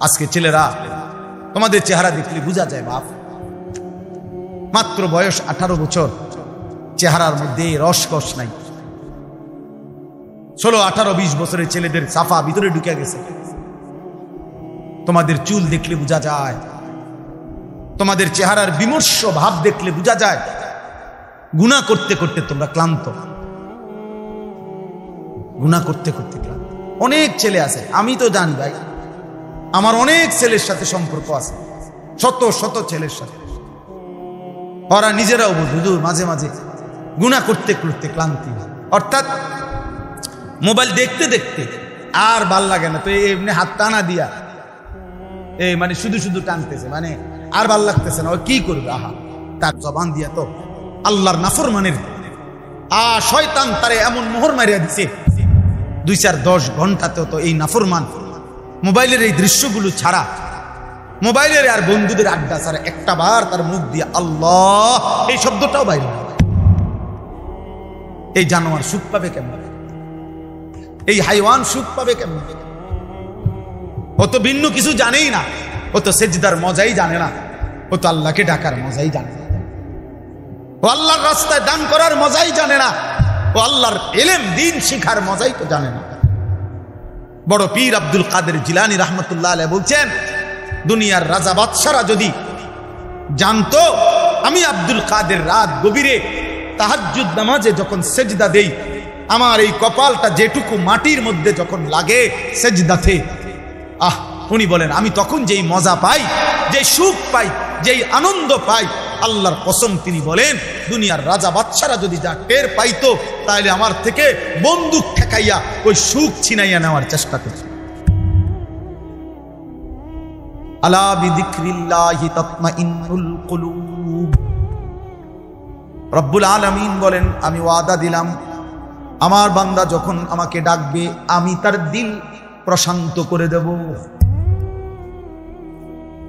আজকে ছেলেরা তোমাদের চেহারা দেখলে বোঝা যায় বাপ, মাত্র বয়স 18 বছর, চেহারার মধ্যে রসকস নাই। 16, 18, 20 বছরের ছেলেদের সাফা ভিতরে ঢুকে গেছে। তোমাদের চুল দেখলে বোঝা যায়, তোমাদের চেহারার বিমর্ষ ভাব দেখলে বোঝা যায় গুনাহ করতে করতে তোমরা ক্লান্ত, গুনাহ করতে করতে ক্লান্ত। অনেক ছেলে আছে, আমি তো জানি ভাই, আমার অনেক ছেলের সাথে সম্পর্ক আছে, শত শত ছেলের সাথে। ওরা নিজেরাও হুজুর মাঝে মাঝে গুনাহ করতে করতে ক্লান্তি, অর্থাৎ মোবাইল দেখতে দেখতে আর ভাল লাগে না, তো এমনি হাত টানা দিয়া মানে শুধু শুধু টানতেছে, মানে আর ভাল লাগতেছে না, ও কি করবে? আহা, তার জবান দিয়া তো আল্লাহর নাফরমানের শয়তান তারে এমন মোহর মারিয়া দিছে, 2-4-10 ঘন্টাতেও তো এই নাফরমান মোবাইলের এই দৃশ্যগুলো ছাড়া, মোবাইলের আর বন্ধুদের আড্ডা ছাড়া একটা বার তার মুখ দিয়ে আল্লাহ এই শব্দটাও বাইরে না। এই জানোয়ার সুখ পাবে কেমন? এই হাইওয়ান সুখ পাবে কেমন? ও তো ভিন্ন কিছু জানেই না, ও তো সেজদার মজাই জানে না, ও তো আল্লাহকে ডাকার মজাই জানে না, ও আল্লাহর রাস্তায় দান করার মজাই জানে না, ও আল্লাহর ইলম দ্বীন শিখার মজাই তো জানে না। বড় পীর আব্দুল কাদের জিলানী রাহমাতুল্লাহ আলাইহি বলছেন, দুনিয়ার রাজা বাদশারা যদি জানতো আমি আব্দুল কাদের রাত গভীরে তাহাজ্জুদ নামাজে যখন সেজদা দেই, আমার এই কপালটা যেটুকু মাটির মধ্যে যখন লাগে সেজদাতে, উনি বলেন আমি তখন যেই মজা পাই, যেই সুখ পাই, যেই আনন্দ পাই, আল্লাহর কসম তিনি বলেন দুনিয়ার রাজা বাদশারা যদি যা টের পাইতো, তাহলে আমার থেকে বন্দুক ঠেকাইয়া ওই সুখ ছিনাইয়া নেওয়ার চেষ্টা করছে। আলা বিযিকরিল্লাহি তাতমাইন্নুল কুলুব। রব্বুল আলামিন বলেন আমি ওয়াদা দিলাম আমার বান্দা যখন আমাকে ডাকবে আমি তার দিল প্রশান্ত করে দেব,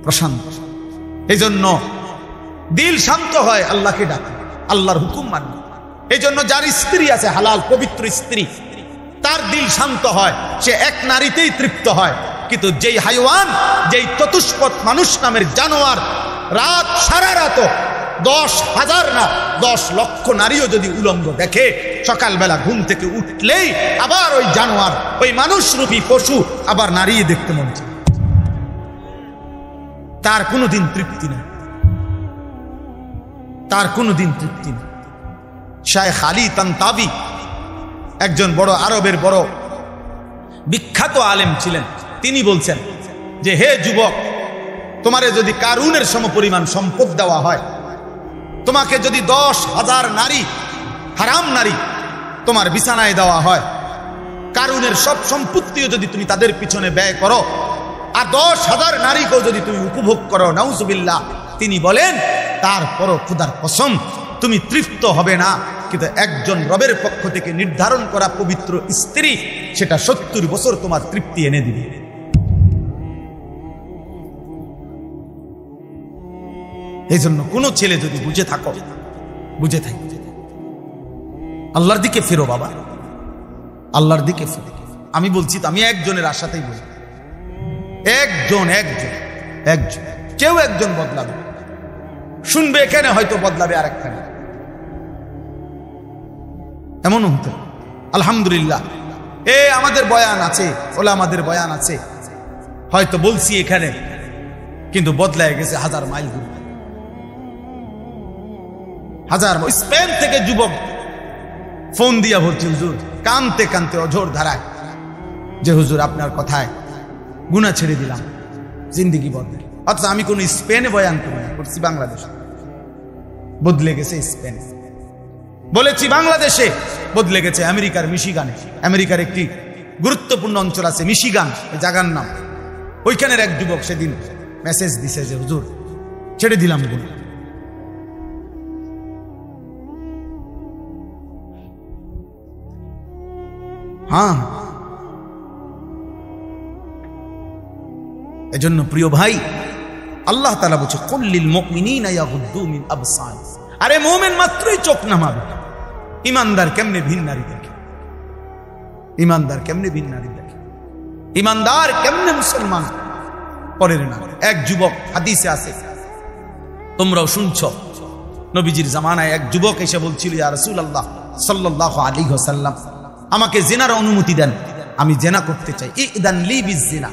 প্রশান্ত। এই জন্য দিল শান্ত হয় আল্লাহকে ডাকে, আল্লাহর হুকুম মানবে। এই জন্য যার স্ত্রী আছে হালাল পবিত্র স্ত্রী, তার দিল শান্ত হয়, সে এক নারীতেই তৃপ্ত হয়। কিন্তু যেই হাইওয়ান, যেই চতুষ্পদ মানুষ নামের জানোয়ার রাত সারা রাত 10,000 না 10 লক্ষ নারীও যদি উলঙ্গ দেখে, সকালবেলা ঘুম থেকে উঠলেই আবার ওই জানোয়ার, ওই মানুষরূপী পশু আবার নারী দেখতে মন চায়, তার কোনোদিন তৃপ্তি নেই, তার কোনোদিন তৃপ্তি নেই। শায়েখ আলী তানতাবি একজন বড় আরবের বড় বিখ্যাত আলেম ছিলেন। তিনি বলছেন যে হে যুবক, তোমারে যদি কারুনের সমপরিমাণ সম্পদ দেওয়া হয়, তোমাকে যদি 10,000 নারী, হারাম নারী তোমার বিছানায় দেওয়া হয়, কারুনের সব সম্পত্তিও যদি তুমি তাদের পিছনে ব্যয় করো, আর 10,000 নারীকেও যদি তুমি উপভোগ করো, নাউজুবিল্লাহ, তিনি বলেন তারপরও খোদার কসম তুমি তৃপ্ত হবে না। কিন্তু একজন রবের পক্ষ থেকে নির্ধারণ করা পবিত্র স্ত্রী, সেটা 70 বছর তোমার তৃপ্তি এনে দিবে। এই জন্য কোনো ছেলে যদি বুঝে থাকো, বুঝে থাকি, আল্লাহর দিকে ফেরো বাবা, আল্লাহর দিকে ফেরো। আমি বলছি তো, আমি একজনের আশাতেই বলি, একজন কেউ একজন বদলাবে, শুনবে এখানে হয়তো বদলাবে আরেকখানে, এমনও হতে। আলহামদুলিল্লাহ আমাদের বয়ান আছে, ওলামাদের বয়ান আছে, হয়তো বলছি এখানে, কিন্তু বদলায় গেছে 1000 মাইল দূর, 1000। স্পেন থেকে যুবক ফোন দিয়া ভর্তি, হুজুর কানতে কানতে অঝোর ধারায় যে হুজুর আপনার কথায় গুনাহ ছেড়ে দিলাম, জিন্দেগি বদলে। অথচ আমি কোন স্পেনে বয়ান করি না, করছি বাংলাদেশে, বদলে গেছে স্পেন। বলেছি বাংলাদেশে, বদলে গেছে আমেরিকার মিশিগানে। আমেরিকার একটি গুরুত্বপূর্ণ অঞ্চল আছে মিশিগান, এই জায়গার নাম। ওইখানের এক যুবক সেদিন মেসেজ দিছে যে হুজুর ছেড়ে দিলাম গুনাহ। হ্যাঁ, এজন্য প্রিয় ভাই, আল্লাহ তাআলা বলছে কুল্লিল মুমিনিনা ইয়াগুদ্দু মিন আবসার। আরে মুমিন মাত্রই চোখ নামাবে। ইমানদার কেমনে ভিন নারী দেখে, ইমানদার কেমনে ভিন নারী দেখে, ইমানদার কেমনে মুসলমান, পরের না। এক যুবক, হাদিসে আছে, তোমরাও শুনছ, নবীজির জামানায় এক যুবক এসে বলছিল, ইয়া রাসূলুল্লাহ সাল্লাল্লাহু আলাইহি ওয়াসাল্লাম, আমাকে জিনার অনুমতি দেন, আমি জিনা করতে চাই, ইদান লি বিজিনা।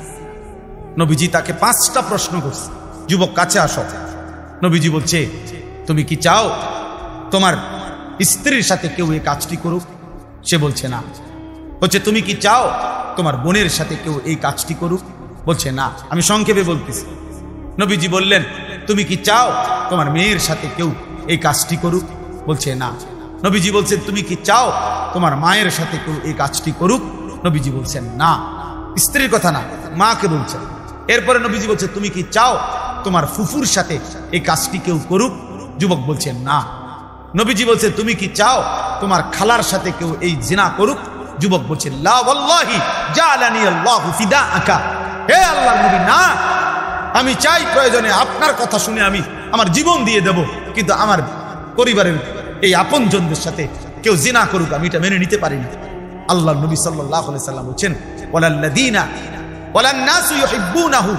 নবীজি তাকে 5টা প্রশ্ন করছে, যুবক কাছে আসো। নবীজি বলছে, তুমি কি চাও তোমার স্ত্রীর সাথে কেউ এই কাজটি করুক? সে বলছে না। বলছে, তুমি কি চাও তোমার বোনের সাথে কেউ এই কাজটি করুক? বলছে না। আমি সংক্ষেপে বলতেছি। নবীজি বললেন, তুমি কি চাও তোমার মেয়ের সাথে কেউ এই কাজটি করুক? বলছে না। নবীজি বলছেন, তুমি কি চাও তোমার মায়ের সাথে কেউ এই কাজটি করুক? নবীজি বলছেন না। স্ত্রীর কথা না, মাকে বলছেন। এরপরে নবীজি বলছে, তুমি কি চাও তোমার ফুফুর সাথে এই কাজটি কেউ করুক? যুবক বলছেন না। নবীজি বলছে, তুমি কি চাও তোমার খালার সাথে কেউ এই জিনা করুক? যুবক বলছে, লা ওয়াল্লাহি জাআলানি আল্লাহু ফিদাআকা। হে আল্লাহর নবী, না, আমি চাই প্রয়োজনে আপনার কথা শুনে আমি আমার জীবন দিয়ে দেব, কিন্তু আমার পরিবারের এই আপনজনদের সাথে কেউ জিনা করুক আমি এটা মেনে নিতে পারি না। আল্লাহর নবী সাল্লাল্লাহু আলাইহি সাল্লাম বলেন, ওয়ালাল্লাযীনা ওয়ালান নাসু ইউহিব্বুনাহু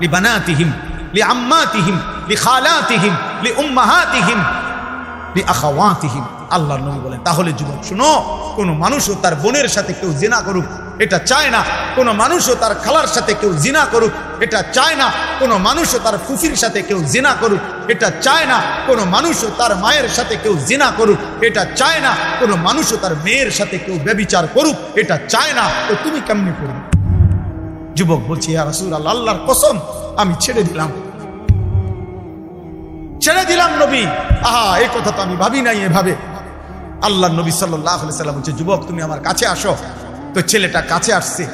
লিবানাতিহিম লিআম্মাতিহিম লিখালাতিহিম লিউম্মাহাতিহিম লিআখাওয়াতিহিম। আল্লাহর নবী বলেন, তাহলে যুবক শুনো, কোন মানুষও তার বোনের সাথে কেউ জিনা করুক এটা চায় না। কোন মানুষও তার খালার সাথে কেউ জিনা করুক এটা চায় না। কোন মানুষও তার ফুফির সাথে কেউ জিনা করুক এটা চায় না। কোন মানুষও তার মায়ের সাথে কেউ জিনা করুক এটা চায় না। কোন মানুষও তার মেয়ের সাথে কেউ ব্যভিচার করুক এটা চায় না। তো তুমি কেমনে করবে? যুবক বলছে, ইয়া রাসূলুল্লাহ, আল্লাহর কসম আমি ছেড়ে দিলাম, ছেড়ে দিলাম নবী। আহা, এই কথা তো আমি ভাবি নাই এভাবে। আল্লাহর নবী সাল্লাল্লাহু আলাইহি সাল্লাম বলছে, যুবক তুমি আমার কাছে আসো। তো ছেলেটা কাছে আসছে।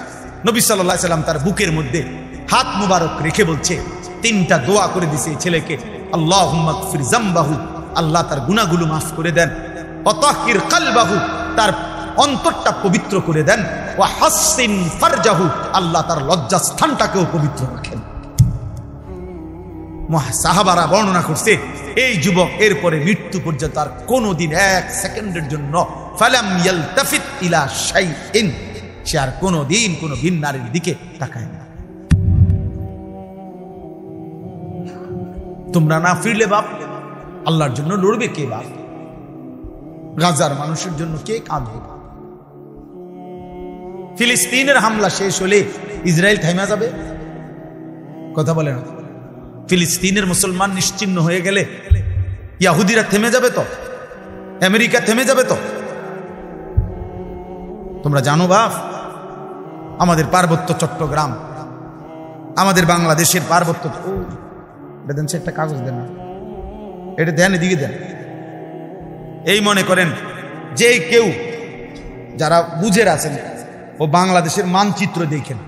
নবী সাল্লাল্লাহু আলাইহি সাল্লাম তার বুকের মধ্যে হাত মুবারক রেখে বলছে, 3টা দোয়া করে দিছে এই ছেলেকে। আল্লাহুম্মা গফির যামবাহু, আল্লাহ তার গুনাহগুলো মাফ করে দেন। ওয়া তাহহির কলবাহু, তার অন্তরটা পবিত্র করে দেন। ওয়া হাসসিন ফারজাহু, আল্লাহ তার লজ্জাস্থানটাকেও পবিত্র রাখেন। সাহাবারা বর্ণনা করছে, এই যুবক এরপরে মৃত্যু পর্যন্ত আর কোনোদিন 1 সেকেন্ডের জন্য ফালাম ইয়ালতাফিত ইলা শাইইন, সে আর কোনোদিন কোনো ভিন নারীর দিকে তাকায় না। তোমরা না ফিরলে বাপ, আল্লাহর জন্য লড়বে কে বাপ? গাজার মানুষের জন্য কে কাঁদবে? ফিলিস্তিনের হামলা শেষ হলে ইসরায়েল থাইমা যাবে? কথা বলে না। ফিলিস্তিনের মুসলমান নিশ্চিহ্ন হয়ে গেলে ইহুদিরা থেমে যাবে তো? আমেরিকা থেমে যাবে তো? তোমরা জানো বাপ, আমাদের পার্বত্য চট্টগ্রাম, আমাদের বাংলাদেশের পার্বত্য, এটা দেন, একটা কাগজ দেন, এটা দেন, এদিকে দেন। এই মনে করেন যে কেউ যারা বুঝের আছেন ও বাংলাদেশের মানচিত্র দেখেন,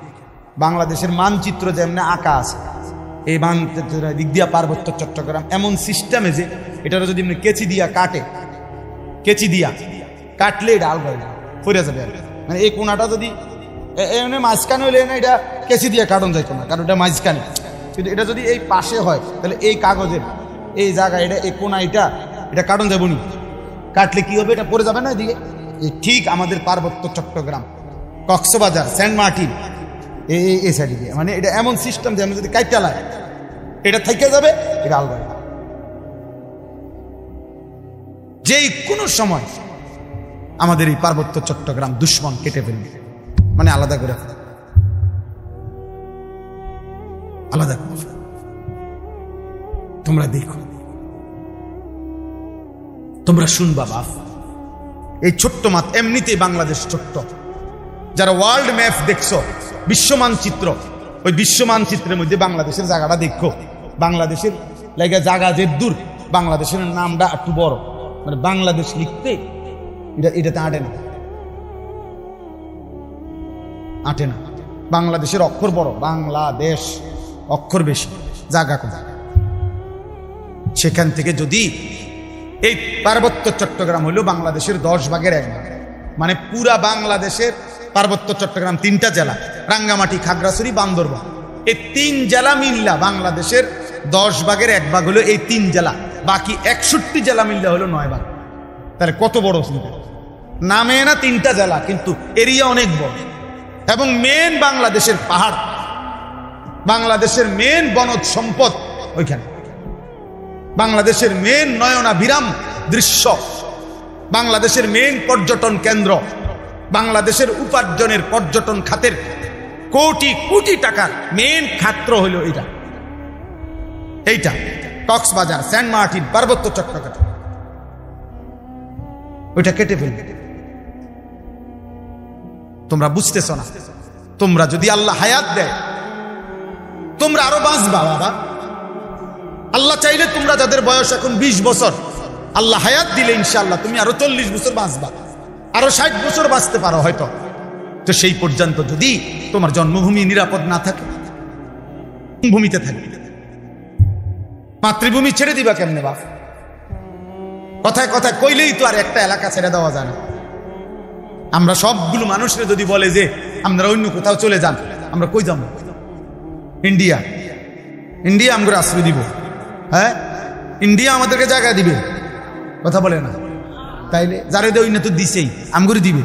বাংলাদেশের মানচিত্র যেমন আঁকা আছে, এই মানচিত্র দিক দিয়া পার্বত্য চট্টগ্রাম এমন সিস্টেমে যে এটার যদি কেচি দিয়া কাটে, কেচি দিয়া কাটলে এটা আলগা ফিরে যাবে। মানে এই কোনাটা যদি এমনি মাঝখানে হলে না, এটা কেচি দিয়ে কাটন যাইতো না, কারণ এটা মাঝখানে। কিন্তু এটা যদি এই পাশে হয় তাহলে এই কাগজের এই জায়গা, এটা এই কোনা, এটা কাটন যাবো নি, কাটলে কি হবে? এটা পড়ে যাবে না এদিকে। ঠিক আমাদের পার্বত্য চট্টগ্রাম, কক্সবাজার, সেন্ট মার্টিন এই সাইডে দিয়ে, মানে এটা এমন সিস্টেম যে আমি যদি কাইটা লাগে এটা থেকে যাবে, এটা আলগা। যেই কোনো সময় আমাদের এই পার্বত্য চট্টগ্রাম দুশ্মন কেটে ফেলবে, মানে আলাদা করে আলাদা করে। তোমরা দেখো, তোমরা শুনবা বাপ, এই ছোট্ট মাত এমনিতেই বাংলাদেশ ছোট্ট। যারা ওয়ার্ল্ড ম্যাপ দেখছো, বিশ্ব মানচিত্র, ওই বিশ্ব মানচিত্রের মধ্যে বাংলাদেশের জায়গাটা দেখো। বাংলাদেশের লাগে জায়গা যে দূর, বাংলাদেশের নামটা একটু বড়, মানে বাংলাদেশ লিখতে এটাতে আটে না, আটে না। বাংলাদেশের অক্ষর বড়, বাংলাদেশ অক্ষর বেশি, জায়গা কম। সেখান থেকে যদি এই পার্বত্য চট্টগ্রাম হইল বাংলাদেশের 10 ভাগের 1 ভাগ, মানে পুরা বাংলাদেশের পার্বত্য চট্টগ্রাম 3টা জেলা, রাঙ্গামাটি, খাগড়াছড়ি, বান্দরবান, এই 3 জেলা মিল্লা বাংলাদেশের 10 ভাগের 1 ভাগ হলো এই 3 জেলা। বাকি 61 জেলা মিল্লা হলো 9 ভাগ। তাহলে কত বড় নামে না 3টা জেলা, কিন্তু এরিয়া অনেক বড়। এবং মেন বাংলাদেশের পাহাড়, বাংলাদেশের মেন বনজ সম্পদ ওইখানে, বাংলাদেশের মেন নয়নাভিরাম দৃশ্য, বাংলাদেশের মেন পর্যটন কেন্দ্র, বাংলাদেশের উপার্জনের পর্যটন খাতের কোটি কোটি টাকার মেন ক্ষেত্র হইল এইটা কক্সবাজার, সেন্ট মার্টিন, পার্বত্য চট্টগ্রাম। ওইটা কেটে ফেলবে। তোমরা বুঝতেছ না, তোমরা যদি আল্লাহ হায়াত দেয় তোমরা আরো বাঁচবা বাবা। আল্লাহ চাইলে তোমরা যাদের বয়স এখন 20 বছর, আল্লাহ হায়াত দিলে ইনশাআল্লাহ তুমি আরো 40 বছর বাঁচবা, আরো 60 বছর বাঁচতে পারো হয়তো। তো সেই পর্যন্ত যদি তোমার জন্মভূমি নিরাপদ না থাকে, ভূমিতে থাকবে, মাতৃভূমি ছেড়ে দিবা কেমনে বাপ? কথায় কথায় কইলেই তো আর একটা এলাকা ছেড়ে দেওয়া যায় না। আমরা সবগুলো মানুষরা যদি বলে যে আমরা অন্য কোথাও চলে যান, আমরা কই যাব? ইন্ডিয়া, ইন্ডিয়া আমগরে আশ্রয় দিব? হ্যাঁ, ইন্ডিয়া আমাদেরকে জায়গা দিবে? কথা বলে না। তাইলে যারে দেয় না তো দিছেই, আমগরে দিবে।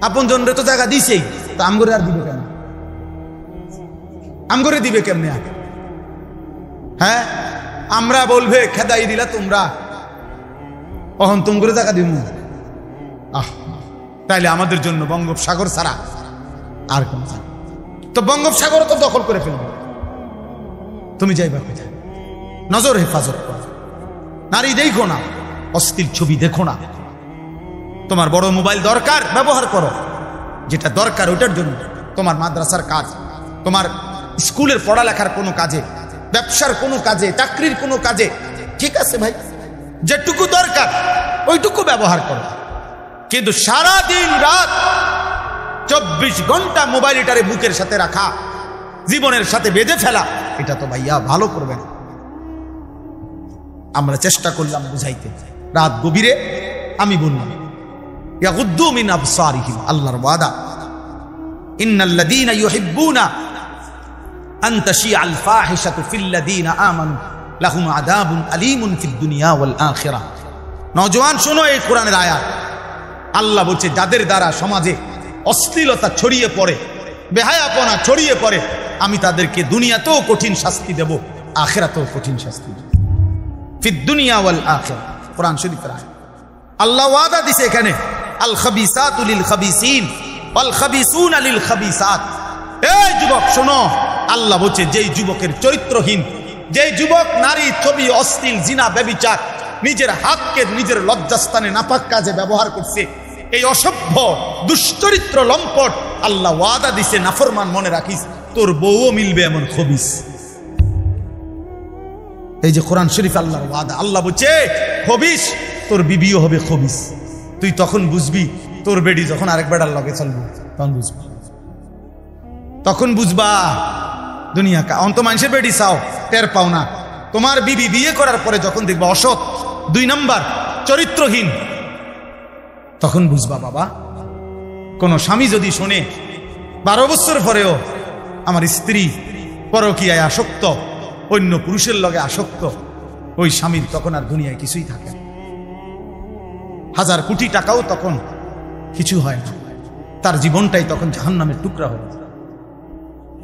আপন জনরে তো জায়গা দিছেই, তো আমগরে আর দিবে কেন? আমগরে দিবে কেমনে? হ্যাঁ, আমরা বলবে খেদাই দিলা তোমরা, অহন তুম করে জায়গা দিব। তাইলে আমাদের জন্য বঙ্গোপসাগর ছাড়া আর কোন? তো বঙ্গোপসাগর তো দখল করে ফেলবে। তুমি যাইবা কোথায়? নজর হেফাজত করো, নারী দেখো না, অশ্লীল ছবি দেখো না। তোমার বড় মোবাইল দরকার, ব্যবহার করো, যেটা দরকার ওইটার জন্য। তোমার মাদ্রাসার কাজ, তোমার স্কুলের পড়ালেখার কোনো কাজে, ব্যবসার কোনো কাজে, চাকরির কোনো কাজে, ঠিক আছে ভাই, যেটুকু দরকার ওইটুকু ব্যবহার করো। কিন্তু সারা দিন রাত 24 ঘন্টা মোবাইলটারে বুকের সাথে রাখা, জীবনের সাথে বেঁধে ফেলা, এটা তো ভাইয়া ভালো করবে না। আমরা চেষ্টা করলাম বুঝাইতে, রাত গভীরে আমি বললাম ইয়াগুদ্দু মিন আবসারিহিম, আল্লাহর ওয়াদা, ইন্নাল্লাযীনা ইউহিব্বুনা আন তাশিআল ফাহিশাতু ফিল্লাযীনা আমানু লাহুম আযাবুন আলীমুন ফিদ দুনিয়া ওয়াল আখিরাহ। নওজোয়ান শোনো এই কোরআনের আয়াত। আল্লাহ বলছে যাদের দ্বারা সমাজে অশ্লীলতা ছড়িয়ে পড়ে, বেহায়াপনা ছড়িয়ে পড়ে, আমি তাদেরকে দুনিয়াতেও কঠিন শাস্তি দেব, আখিরাতেও কঠিন শাস্তি দেব। ফিদ দুনিয়া ওয়াল আখিরাহ, কোরআন শরীফের আয়াত। আল্লাহ ওয়াদা দিছে এখানে, আল খাবিসাতু লিল খাবিসিন ওয়াল খাবিসুনা লিল খাবিসাত। এই যুবক শোনো, আল্লাহ বলছে যেই যুবকের চরিত্রহীন, যেই যুবক নারী, ছবি, অশ্লীল, জিনা, ব্যভিচার, নিজের হাতকে নিজের লজ্জাস্থানে নাপাক কাজে ব্যবহার করছে, এই অসভ্য দুশ্চরিত্র লম্পট, আল্লাহ ওয়াদা দিছে নাফরমান, মনে রাখিস তোর বউও মিলবে এমন খবিস। এই যে কোরআন শরীফ আল্লাহর ওয়াদা। আল্লাহ বলছে খবিস, তোর বিবিও হবে খবিস। তুই তখন বুঝবি, তোর বেডি যখন আরেক বেড়ার লগে চলবে তখন বুঝবি, তখন বুঝবা দুনিয়া কা অন্ত মানুষের বেডি চাও, টের পাও না। তোমার বিবি বিয়ে করার পরে যখন দেখবা অসৎ, 2 নাম্বার, চরিত্রহীন, তখন বুঝবা বাবা। কোন স্বামী যদি শোনে 12 বছর পরেও আমার স্ত্রী পরকীয়ায় আসক্ত, অন্য পুরুষের লগে আসক্ত, ওই স্বামীর তখন আর দুনিয়ায় কিছুই থাকে না। 1000 কোটি টাকাও তখন কিছু হয় না, তার জীবনটাই তখন জাহান্নামের টুকরা হয়ে যায়।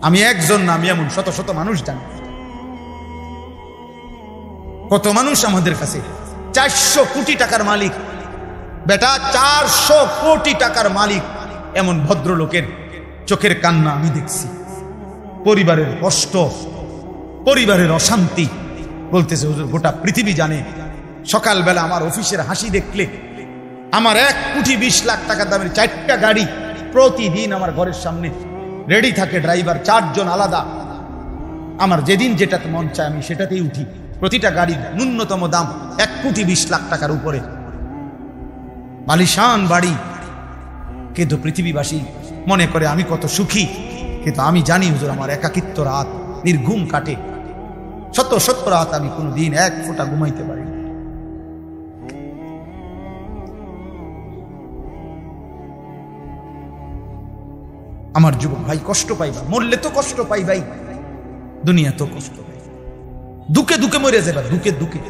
আমি একজন না, আমি এমন শত শত মানুষ জানি। কত মানুষ আমাদের কাছে 400 কোটি টাকার মালিক, বেটা 400 কোটি টাকার মালিক, এমন ভদ্রলোকের চোখের কান্না আমি দেখছি। পরিবারের কষ্ট, পরিবারের অশান্তি, বলতেছে হুজুর গোটা পৃথিবী জানে, সকালবেলা আমার অফিসের হাসি দেখলে, আমার 1 কোটি 20 লাখ টাকা দামের 4টা গাড়ি প্রতিদিন আমার ঘরের সামনে রেডি থাকে, ড্রাইভার 4 জন আলাদা। আমার যেদিন যেটাতে মন চায় আমি সেটাতেই উঠি। প্রতিটা গাড়ির ন্যূনতম দাম 1 কোটি 20 লাখ টাকার উপরে, বালিশান বাড়ি। কিন্তু পৃথিবীবাসী মনে করে আমি কত সুখী, কিন্তু আমি জানি হুজুর আমার একাকিত্ব রাত নির্ঘুম কাটে। শত শত রাত আমি কোনোদিন 1 ফোঁটা ঘুমাইতে পারি না। আমার যুবক ভাই কষ্ট পাইবা, মরলে তো কষ্ট পাই ভাই, দুনিয়া তো কষ্ট পাই, দুঃখে দুঃখে মরে যাবা, দুঃখে দুঃখে।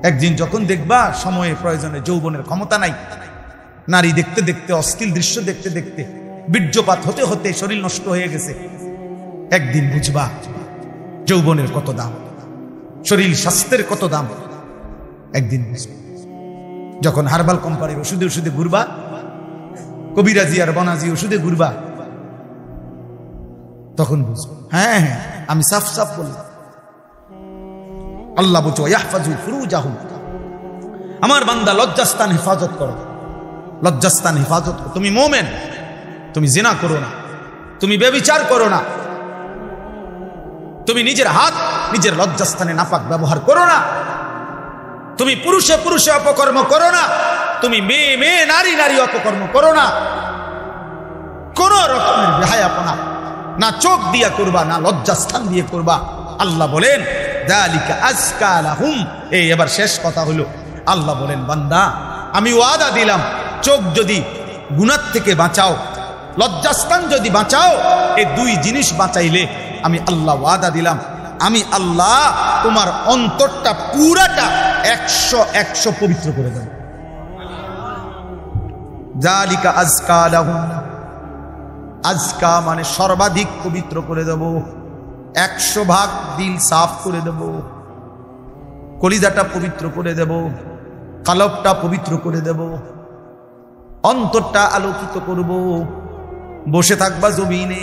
একদিন যখন দেখবা সময়ে প্রয়োজনে যৌবনের ক্ষমতা নাই, নারী দেখতে দেখতে, অশ্লীল দৃশ্য দেখতে দেখতে বীর্যপাত হতে হতে শরীর নষ্ট হয়ে গেছে। একদিন বুঝবা যৌবনের কত দাম, শরীর স্বাস্থ্যের কত দাম। একদিন বুঝবা যখন হার্বাল কোম্পানির ওষুধে ওষুধে ঘুরবা, কবিরাজি আর বনাজি ওষুধে ঘুরবা, তখন বুঝবা হ্যাঁ হ্যাঁ আমি সাফ সাফ বললাম। আল্লাহ বলছো ইয়াহফাজু ফুরুজাহুম, আমার বান্দা লজ্জাস্থান হেফাজত করো, লজ্জাস্থান হেফাজত করো। তুমি মোমেন, তুমি জিনা করো না, তুমি ব্যভিচার করো না, তুমি নিজের হাত নিজের লজ্জাস্থানে নাপাক ব্যবহার করো না, তুমি পুরুষে পুরুষে অপকর্ম করো না, তুমি মেয়ে মেয়ে নারী নারী অপকর্ম করো না। কোন রকমের বেহায়াপনা না চোখ দিয়া করবা, না লজ্জাস্থান দিয়ে করবা। আল্লাহ বলেন যালিকা আজকা লাহুম। এই এবার শেষ কথা হলো, আল্লাহ বলেন বান্দা আমি ওয়াদা দিলাম, চোখ যদি গুনাহ থেকে বাঁচাও, লজ্জাস্থান যদি বাঁচাও, এই দুই জিনিস বাঁচাইলে আমি আল্লাহ ওয়াদা দিলাম, আমি আল্লাহ তোমার অন্তরটা পুরাটা 100 পবিত্র করে দেব। যালিকা আজকা লাহুম, আজকা মানে সর্বাধিক পবিত্র করে দেব, 100 দিল সাফ করে দেব, কলিজাটা পবিত্র করে দেব, কালবটা পবিত্র করে দেব, অন্তরটা আলোকিত করব। বসে থাকবা জমিনে,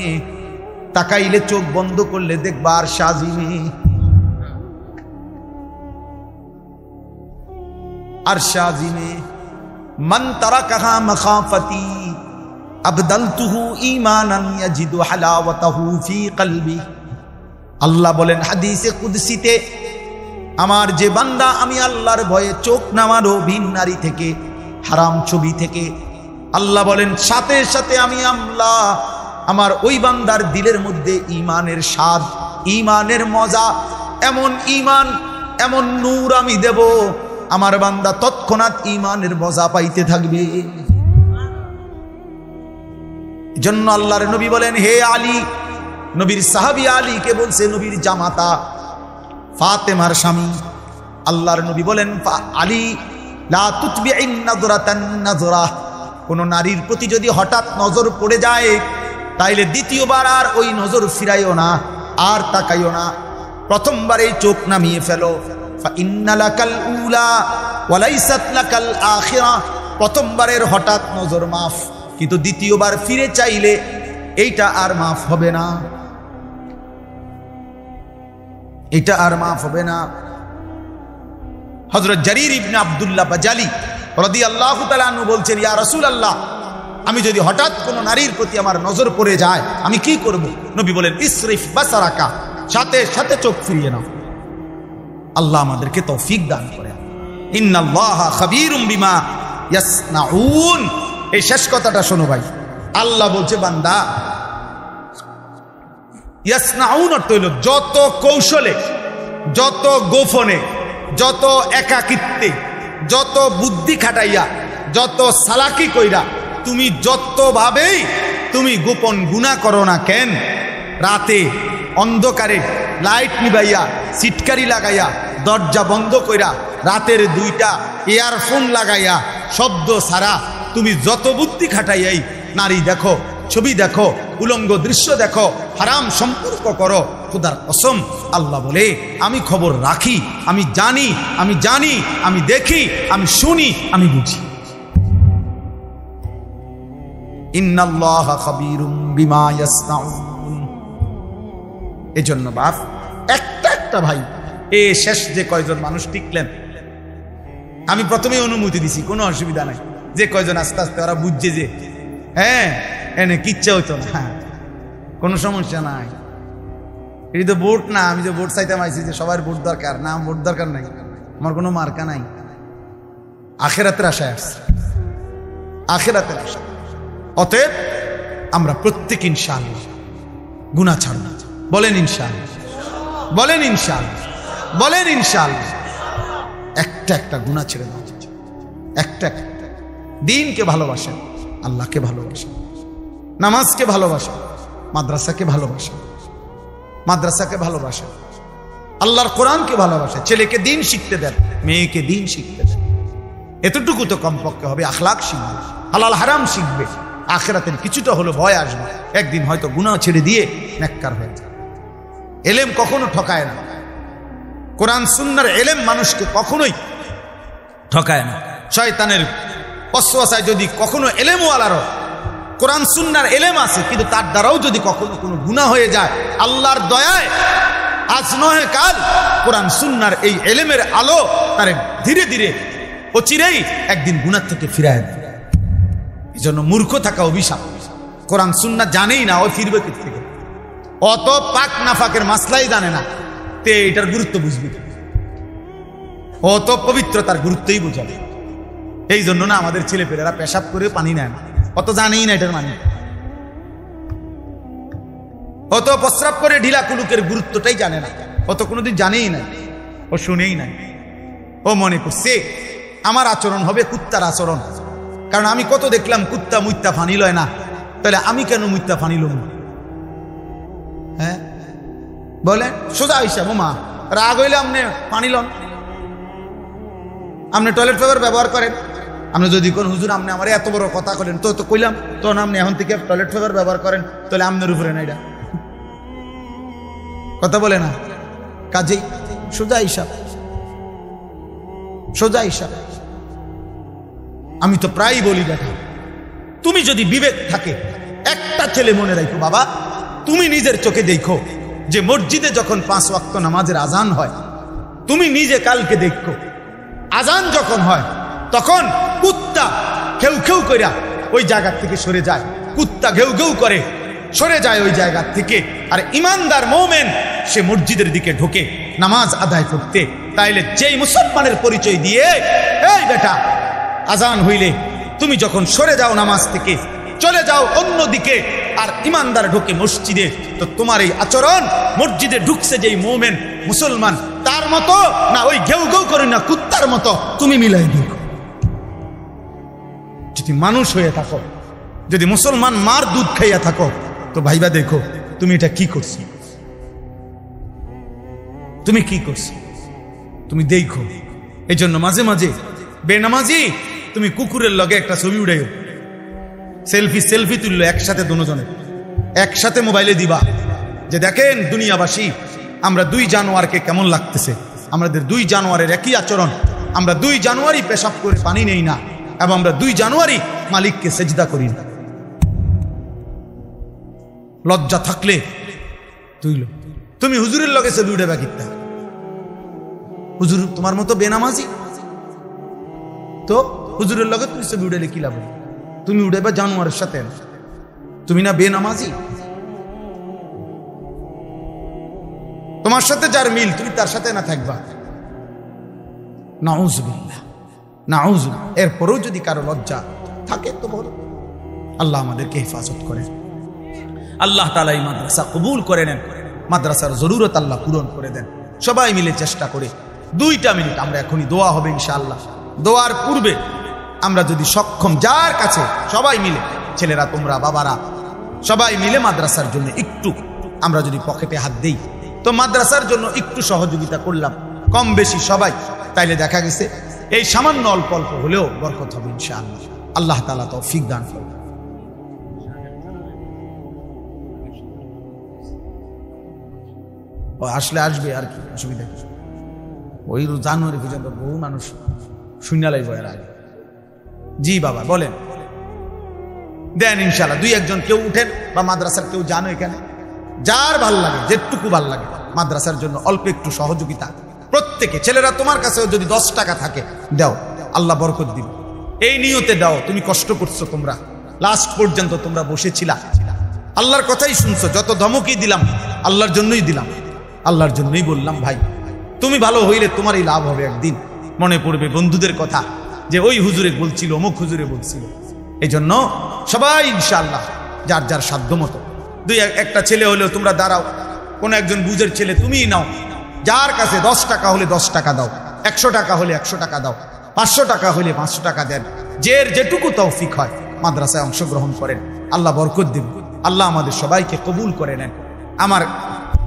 তাকাইলে চোখ বন্ধ করলে দেখবা আর সাজিমে, আর সাজিমে মান তারাকাহা মাখাফাতি আবদালতুহু ঈমানান ইয়াজিদু হালাওয়াতাহু ফি কলবি। আল্লাহ বলেন হাদিসে কুদসিতে, আমার যে বান্দা আমি আল্লাহর ভয়ে চোখ নামারো ভিন নারী থেকে, হারাম ছবি থেকে, আল্লাহ বলেন সাথে সাথে আমি আল্লাহ আমার ওই বান্দার দিলের মধ্যে ঈমানের স্বাদ, ঈমানের মজা, এমন ঈমান এমন নূর আমি দেব, আমার বান্দা তৎক্ষণাৎ ঈমানের মজা পাইতে থাকবে। জন্য আল্লাহর নবী বলেন হে আলী, নবীর সাহাবী আলীকে বলছে নবীর জামাতা ফাতেমার স্বামী, আল্লাহর নবী বলেন আলী লা তুতবিইন নাযরাতান নাযরা, কোন নারীর প্রতি যদি হঠাৎ নজর পড়ে যায় তাইলে দ্বিতীয়বার আর ওই নজর ফিরাইও না, আর তাকাইও না, প্রথমবারেই চোখ নামিয়ে ফেলো। ফাইন্না লাকাল উলা ওয়া লাইসাত লাকাল আখিরা, প্রথমবারের হঠাৎ নজর মাফ, কিন্তু দ্বিতীয়বার ফিরে চাইলে এইটা আর মাফ হবে না, এটা আর মাফ হবে না। হযরত জারীর ইবনে আব্দুল্লাহ বাজালি রাদিয়াল্লাহু তাআলা আনহু বলছেন ইয়া রাসূলুল্লাহ, আমি যদি হঠাৎ কোনো নারীর প্রতি আমার নজর পড়ে যায় আমি কি করব? নবী বলেন ইসরিফ বাসারাকা, সাথে সাথে চোখ ফিরিয়ে নাও। আল্লাহ আমাদেরকে তৌফিক দান করেন। ইন্নাল্লাহা খাবীরুম বিমা ইয়াসনাউন। এই শেষ কথাটা শোনো ভাই, আল্লাহ বলছে বান্দা ইয়াসনাউন অর্থ হইল যত কৌশলে, যত গোপনে, যত একাকিত্বে, যত বুদ্ধি খাটাইয়া, যত সালাকি কইরা, তুমি যতভাবেই তুমি গোপন গুনাহ করো না কেন, রাতে অন্ধকারে লাইট নিবাইয়া, সিটকারি লাগাইয়া, দরজা বন্ধ কইরা, রাতের 2টা ইয়ারফোন লাগাইয়া, শব্দ ছাড়া তুমি যত বুদ্ধি খাটাইয়াই নারী দেখো, ছবি দেখো, উলঙ্গ দৃশ্য দেখো, হারাম সম্পর্ক করো, খোদার কসম আল্লাহ বলে আমি খবর রাখি, আমি জানি, আমি জানি, আমি দেখি, আমি শুনি, আমি বুঝি। ইন্নাল্লাহা খাবীরুম বিমা ইয়াসনাউন। এজন্য বাপ একটা ভাই, এ শেষ যে কয়জন মানুষ টিকলেন, আমি প্রথমে অনুমতি দিছি, কোনো অসুবিধা নাই, যে কয়জন আস্তে আস্তে ওরা বুঝছে যে হ্যাঁ এনে কিচ্ছা হইতো না, হ্যাঁ কোনো সমস্যা নাই, এই তো ভোট না, আমি যে ভোট চাইতে আইছি যে সবার ভোট দরকার না, ভোট দরকার নাই, আমার কোনো মার্কা নাই, আখিরাতের আশায় আসছে, আখিরাতের আশা। অতএব আমরা প্রত্যেক ইনশাআল্লাহ গুনাহ ছাড়ব। বলেন ইনশাআল্লাহ, বলেন ইনশাআল্লাহ, বলেন ইনশাআল্লাহ। একটা গুনাহ ছেড়ে দাও, একটা দিনকে ভালোবাসেন, আল্লাহকে ভালোবাসেন, নামাজকে ভালোবাসেন, মাদ্রাসাকে ভালোবাসেন, মাদ্রাসাকে ভালোবাসেন, আল্লাহর কোরআনকে ভালোবাসেন, ছেলেকে দিন শিখতে দেন, মেয়েকে দিন শিখতে দেন, এতটুকু তো কমপক্ষে হবে। আখলাক শিখবে, হালাল হারাম শিখবে, আখিরাতের কিছুটা হলো ভয় আসবে, একদিন হয়তো গুনাহ ছেড়ে দিয়ে নেককার হয়ে যাবে। এলেম কখনো ঠকায় না, কোরআন সুন্নাহর এলেম মানুষকে কখনোই ঠকায় না। শয়তানের ওয়াসওয়াসায় যদি কখনো এলেমওয়ালারও কোরআন সুন্নাহর এলেম আছে, কিন্তু তার দ্বারাও যদি কখনো কোনো গুনাহ হয়ে যায়, আল্লাহর দয়ায় আজ নয় কাল কোরআন সুন্নাহর এই এলেমের আলো তারে ধীরে ধীরে অচিরেই একদিন গুনাহ থেকে ফিরায় দেয়। এই জন্য মূর্খ থাকা অভিশাপ। কোরআন সুন্নাহ জানেই না, ও ফিরবে কি থেকে? অত পাক নাফাকের মাসলাই জানে না, তে এটার গুরুত্ব বুঝবি? অত পবিত্রতার গুরুত্বই বুঝাবে। এই জন্য না আমাদের ছেলেপেলেরা পেশাব করে পানি নেয় না, অত জানেই না এটার মানে। অত প্রস্রাব করে ঢিলা কুলুকের গুরুত্বটাই জানে না, অত কোনোদিন জানেই না, ও শুনেই নাই। ও মনে করছে আমার আচরণ হবে কুত্তার আচরণ, কারণ আমি কত দেখলাম কুত্তা মুত্তা ফানি লয় না, তাহলে আমি কেন মুত্তা ফানি লম? হ্যাঁ বলেন, সোজা হিসাব। মা রাগ হইলে আপনি পানি লন, আপনি টয়লেট পেপার ব্যবহার করেন। আপনি যদি কোন হুজুর আপনি আমার এত বড় কথা করেন, তো কইলাম তো আপনি এখন থেকে টয়লেট পেপার ব্যবহার করেন, তাহলে আপনার উপরে না এটা কথা বলে না। কাজেই সোজা হিসাব, সোজা হিসাব। আমি তো প্রায় বলি, দেখা তুমি যদি বিবেক থাকে, একটা ছেলে মনে রাখো বাবা, তুমি নিজের চোখে দেখো যে মসজিদে যখন 5 ওয়াক্ত নামাজের আজান হয়, তুমি নিজে কালকে দেখো আজান যখন হয় তখন কুত্তা ঘেউ ঘেউ করে ওই জায়গা থেকে সরে যায়, কুত্তা ঘেউ ঘেউ করে সরে যায় ওই জায়গা থেকে। আর ইমানদার মুমিন সে মসজিদের দিকে ঢোকে নামাজ আদায় করতে। তাইলে যেই মুসলমানের পরিচয় দিয়ে, এই বেটা আজান হইলে তুমি যখন সরে যাও নামাজ থেকে, চলে যাও অন্যদিকে, আর ইমানদার ঢোকে মসজিদে, তো তোমার এই আচরণ মসজিদে ঢুকছে যেই মুমিন মুসলমান তার মতো না, ওই ঘেউ ঘেউ করে না কুত্তার মতো তুমি মিলাই দেখো। যদি মানুষ হয়ে থাকো, যদি মুসলমান মার দুধ খাইয়া থাকো, তো ভাইবা দেখো তুমি এটা কি করছো, তুমি কি করছো, তুমি দেখো। এই জন্য মাঝে মাঝে বেনামাজি তুমি কুকুরের লগে একটা ছবি উড়াইও, সেলফি তুললো একসাথে, দুজনে একসাথে মোবাইলে দিবা যে দেখেন দুনিয়াবাসী, আমরা 2 জানুয়ারকে কেমন লাগতেছে, আমাদের 2 জানুয়ারের একই আচরণ, আমরা 2 জানুয়ারি পেশাব করে পানি নেই না, এবং আমরা 2 জানুয়ারি মালিককে সেজদা করি না। লজ্জা থাকলে তুইলো, তুমি হুজুরের লগে ছবি উঠে বাকিতা, হুজুর তোমার মতো বেনামাজি, তো হুজুরের লগে তুমি ছবি উঠেলে কি লাভ? তুমি উঠেবা জানুয়ারের সাথে, তুমি না বেনামাজি? তোমার সাথে যার মিল তুমি তার সাথে না থাকবা, নাউজুবিল্লাহ নাউজুবিল্লাহ। এরপরেও যদি কারো লজ্জা থাকে তো বলো। আল্লাহ আমাদেরকে হেফাজত করেন, আল্লাহ তাআলা এই মাদ্রাসা কবুল করে নেন, মাদ্রাসার জরুরত আল্লাহ পূরণ করে দেন। সবাই মিলে চেষ্টা করে 2টা মিনিট আমরা এখনই দোয়া হবে ইনশাআল্লাহ। দোয়ার পূর্বে আমরা যদি সক্ষম, যার কাছে সবাই মিলে, ছেলেরা তোমরা বাবারা সবাই মিলে মাদ্রাসার জন্য একটু আমরা যদি পকেটে হাত দেই, তো মাদ্রাসার জন্য একটু সহযোগিতা করলাম কম বেশি সবাই, তাইলে দেখা গেছে এই সামান্য অল্প অল্প হলেও বরকত হবে ইনশাআল্লাহ। আল্লাহ তাআলা তৌফিক দান করুন। আসলে আসবে আর কি অসুবিধা, ওই জানুয়ারি পর্যন্ত বহু মানুষ শূন্য লাগবে এর আগে। জি বাবা বলেন, দেন ইনশাআল্লাহ 2-1 কেউ উঠেন, বা মাদ্রাসার কেউ জানো এখানে, যার ভাল লাগে, যেটুকু ভাল লাগে মাদ্রাসার জন্য অল্প একটু সহযোগিতা প্রত্যেকে। ছেলেরা তোমার কাছে যদি 10 টাকা থাকে দাও, আল্লাহ বরকত দিবে, এই নিয়তে দাও। তুমি কষ্ট করছো, তোমরা লাস্ট পর্যন্ত তোমরা বসেছিলা, আল্লাহর কথাই শুনছো, যত ধমকই দিলাম আল্লাহর জন্যই দিলাম, আল্লাহর জন্যই বললাম ভাই তুমি ভালো হইলে তোমারই লাভ হবে। একদিন মনে পড়বে বন্ধুদের কথা, যে ওই হুজুরে বলছিল, অমুক হুজুরে বলছিল। এই জন্য সবাই ইনশাআল্লাহ যার যার সাধ্য মতো 2-1টা ছেলে হলেও তোমরা দাঁড়াও, কোন একজন বুঝের ছেলে তুমিই নাও, যার কাছে 10 টাকা হলে 10 টাকা দাও, 100 টাকা হলে 100 টাকা দাও, 500 টাকা হলে 500 টাকা দেন, যেটুকু তৌফিক হয় মাদ্রাসায় অংশগ্রহণ করেন, আল্লাহ বরকত দিন। আল্লাহ আমাদের সবাইকে কবুল করে নেন। আমার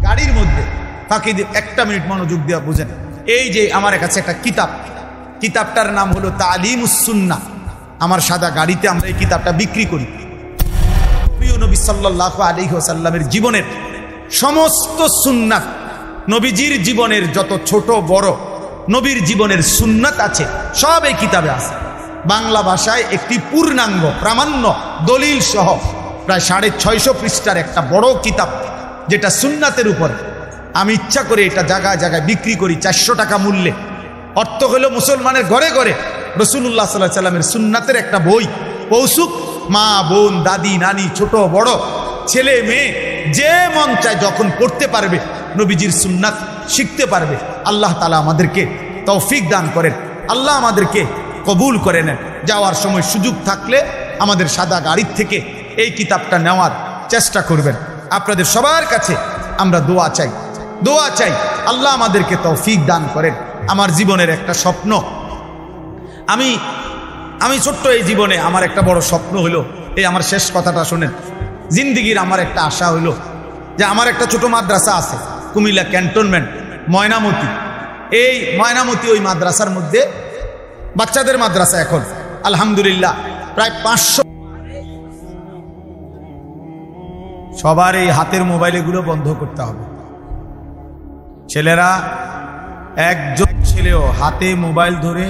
গাড়ির মধ্যে ফাঁকি দিয়ে 1টা মিনিট মনোযোগ দেওয়া বুঝেন, এই যে আমার কাছে একটা কিতাবটার নাম হলো তালিমুস সুন্নাহ। আমার সাদা গাড়িতে আমরা এই কিতাবটা বিক্রি করি, নবী সাল্লাল্লাহু আলাইহি ওয়াসাল্লামের জীবনের সমস্ত সুন্নাত, নবীজির জীবনের যত ছোট বড় নবীর জীবনের সুন্নাত আছে সব এই কিতাবে আছে। বাংলা ভাষায় একটি পূর্ণাঙ্গ প্রামাণ্য দলিল সহ প্রায় 650 পৃষ্ঠার একটা বড় কিতাব, যেটা সুন্নাতের উপর। আমি ইচ্ছা করে এটা জায়গায় জায়গায় বিক্রি করি 400 টাকা মূল্যে। অর্থ হলো মুসলমানের ঘরে ঘরে রাসূলুল্লাহ সাল্লাল্লাহু আলাইহি ওয়াসাল্লামের সুন্নাতের একটা বই পৌঁছুক, মা বোন দাদি নানি ছোট বড় ছেলে মেয়ে যে মন চায় যখন পড়তে পারবে, নবীজির সুন্নাত শিখতে পারবে। আল্লাহ তাআলা আমাদেরকে তৌফিক দান করেন, আল্লাহ আমাদেরকে কবুল করে নেন। যাওয়ার সময় সুযোগ থাকলে আমাদের সাদা গাড়ির থেকে এই কিতাবটা নেওয়ার চেষ্টা করবেন। আপনাদের সবার কাছে আমরা দোয়া চাই আল্লাহ আমাদেরকে তৌফিক দান করেন। আমার জীবনের একটা স্বপ্ন, আমি ছোট্ট এই জীবনে আমার একটা বড় স্বপ্ন হলো, এই আমার শেষ কথাটা শোনেন, জিন্দিগির আমার একটা আশা হলো যে আমার একটা ছোট মাদ্রাসা আছে কুমিল্লা ক্যান্টনমেন্ট ময়নামতি। এই ময়নামতি ওই মাদ্রাসার মধ্যে বাচ্চাদের মাদ্রাসা, এখন আলহামদুলিল্লাহ প্রায় 500। সবার এই হাতের মোবাইল এগুলো বন্ধ করতে হবে। ছেলেরা, একজন ছেলেও হাতে মোবাইল ধরে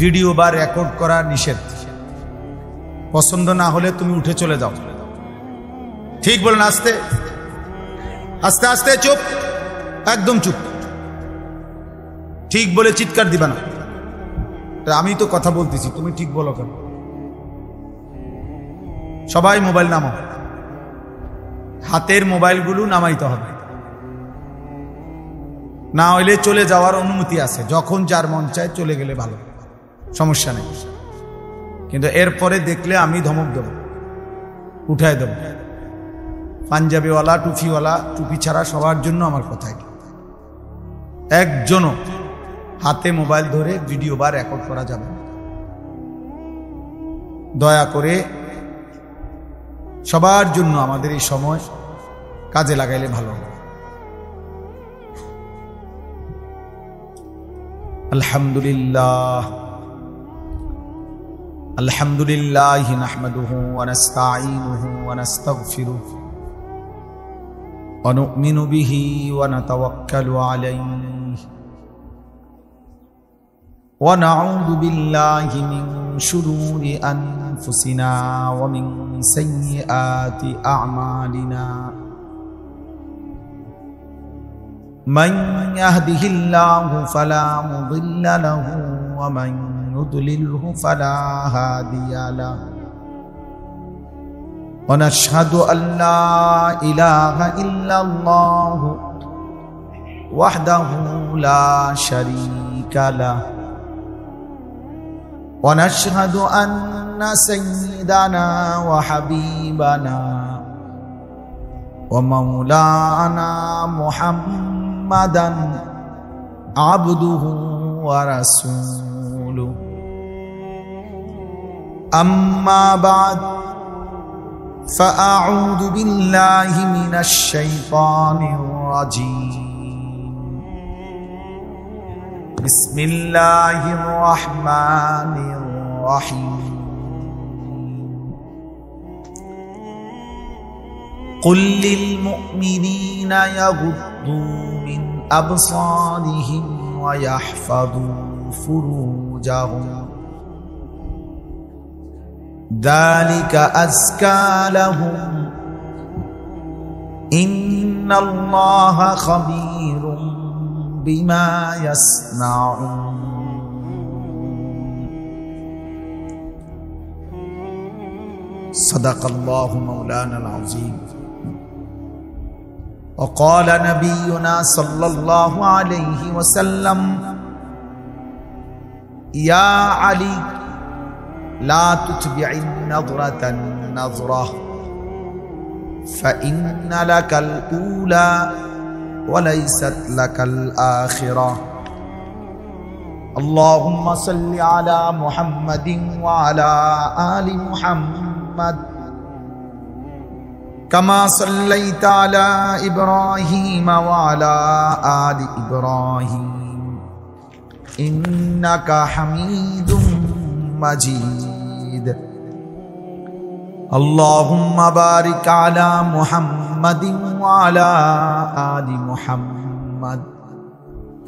ভিডিও বা রেকর্ড করা নিষেধ। পছন্দ না হলে তুমি উঠে চলে যাও। ঠিক বলেন? আস্তে আস্তে আস্তে, চুপ, একদম চুপ। ঠিক বলে চিৎকার দিবা না। আমি তো কথা বলতেছি, তুমি ঠিক বলো কেন? সবাই মোবাইল নামাও, হাতের মোবাইলগুলো নামাইতে হবে। না হইলে চলে যাওয়ার অনুমতি আছে, যখন যার মন চায় চলে গেলে ভালো, সমস্যা নেই। কিন্তু এরপরে দেখলে আমি ধমক দেব, উঠাই দেব। পাঞ্জাবিওয়ালা টুপিওয়ালা, টুপি ছাড়া সবার জন্য আমার কথা। একজনও হাতে মোবাইল ধরে ভিডিও বা রেকর্ড করা যাবে না। দয়া করে সবার জন্য আমাদের এই সময় কাজে লাগাইলে ভালো হবে। আলহামদুলিল্লাহ আলহামদুলিল্লাহ নাহমাদুহু ওয়া নাস্তাঈনুহু ওয়া নাস্তাগফিরুহু ওয়া নু'মিনু বিহি ওয়া নাতাওয়াক্কালু আলাইহি ওয়া নাউযু বিল্লাহি মিন শুরুরি আনফুসিনা ওয়া মিন সাইয়্যাতি আ'মালিনা। من يهده الله فلا مضل له ومن يضلله فلا هادي له ونشهد أن لا إله إلا الله وحده لا شريك له ونشهد أن سيدنا وحبيبنا ومولانا محمدا عبده ورسوله أما بعد فأعوذ بالله من الشيطان الرجيم بسم الله الرحمن الرحيم قل للمؤمنين يغضوا من أبصارهم ويحفظوا فروجهم ذلك أزكى لهم إن الله خبير بما يصنعون صدق الله مولانا العظيم وقال نبينا صلى الله عليه وسلم يا علي لا تتبع النظرة النظرة فإن لك الأولى وليست لك الآخرة اللهم صل على محمد وعلى آل محمد كما صليت على إبراهيم وعلى آل إبراهيم إنك حميد مجيد আল্লাহুম্মা বারিক আলা মুহাম্মাদিন ওয়া আলা আলি মুহাম্মাদ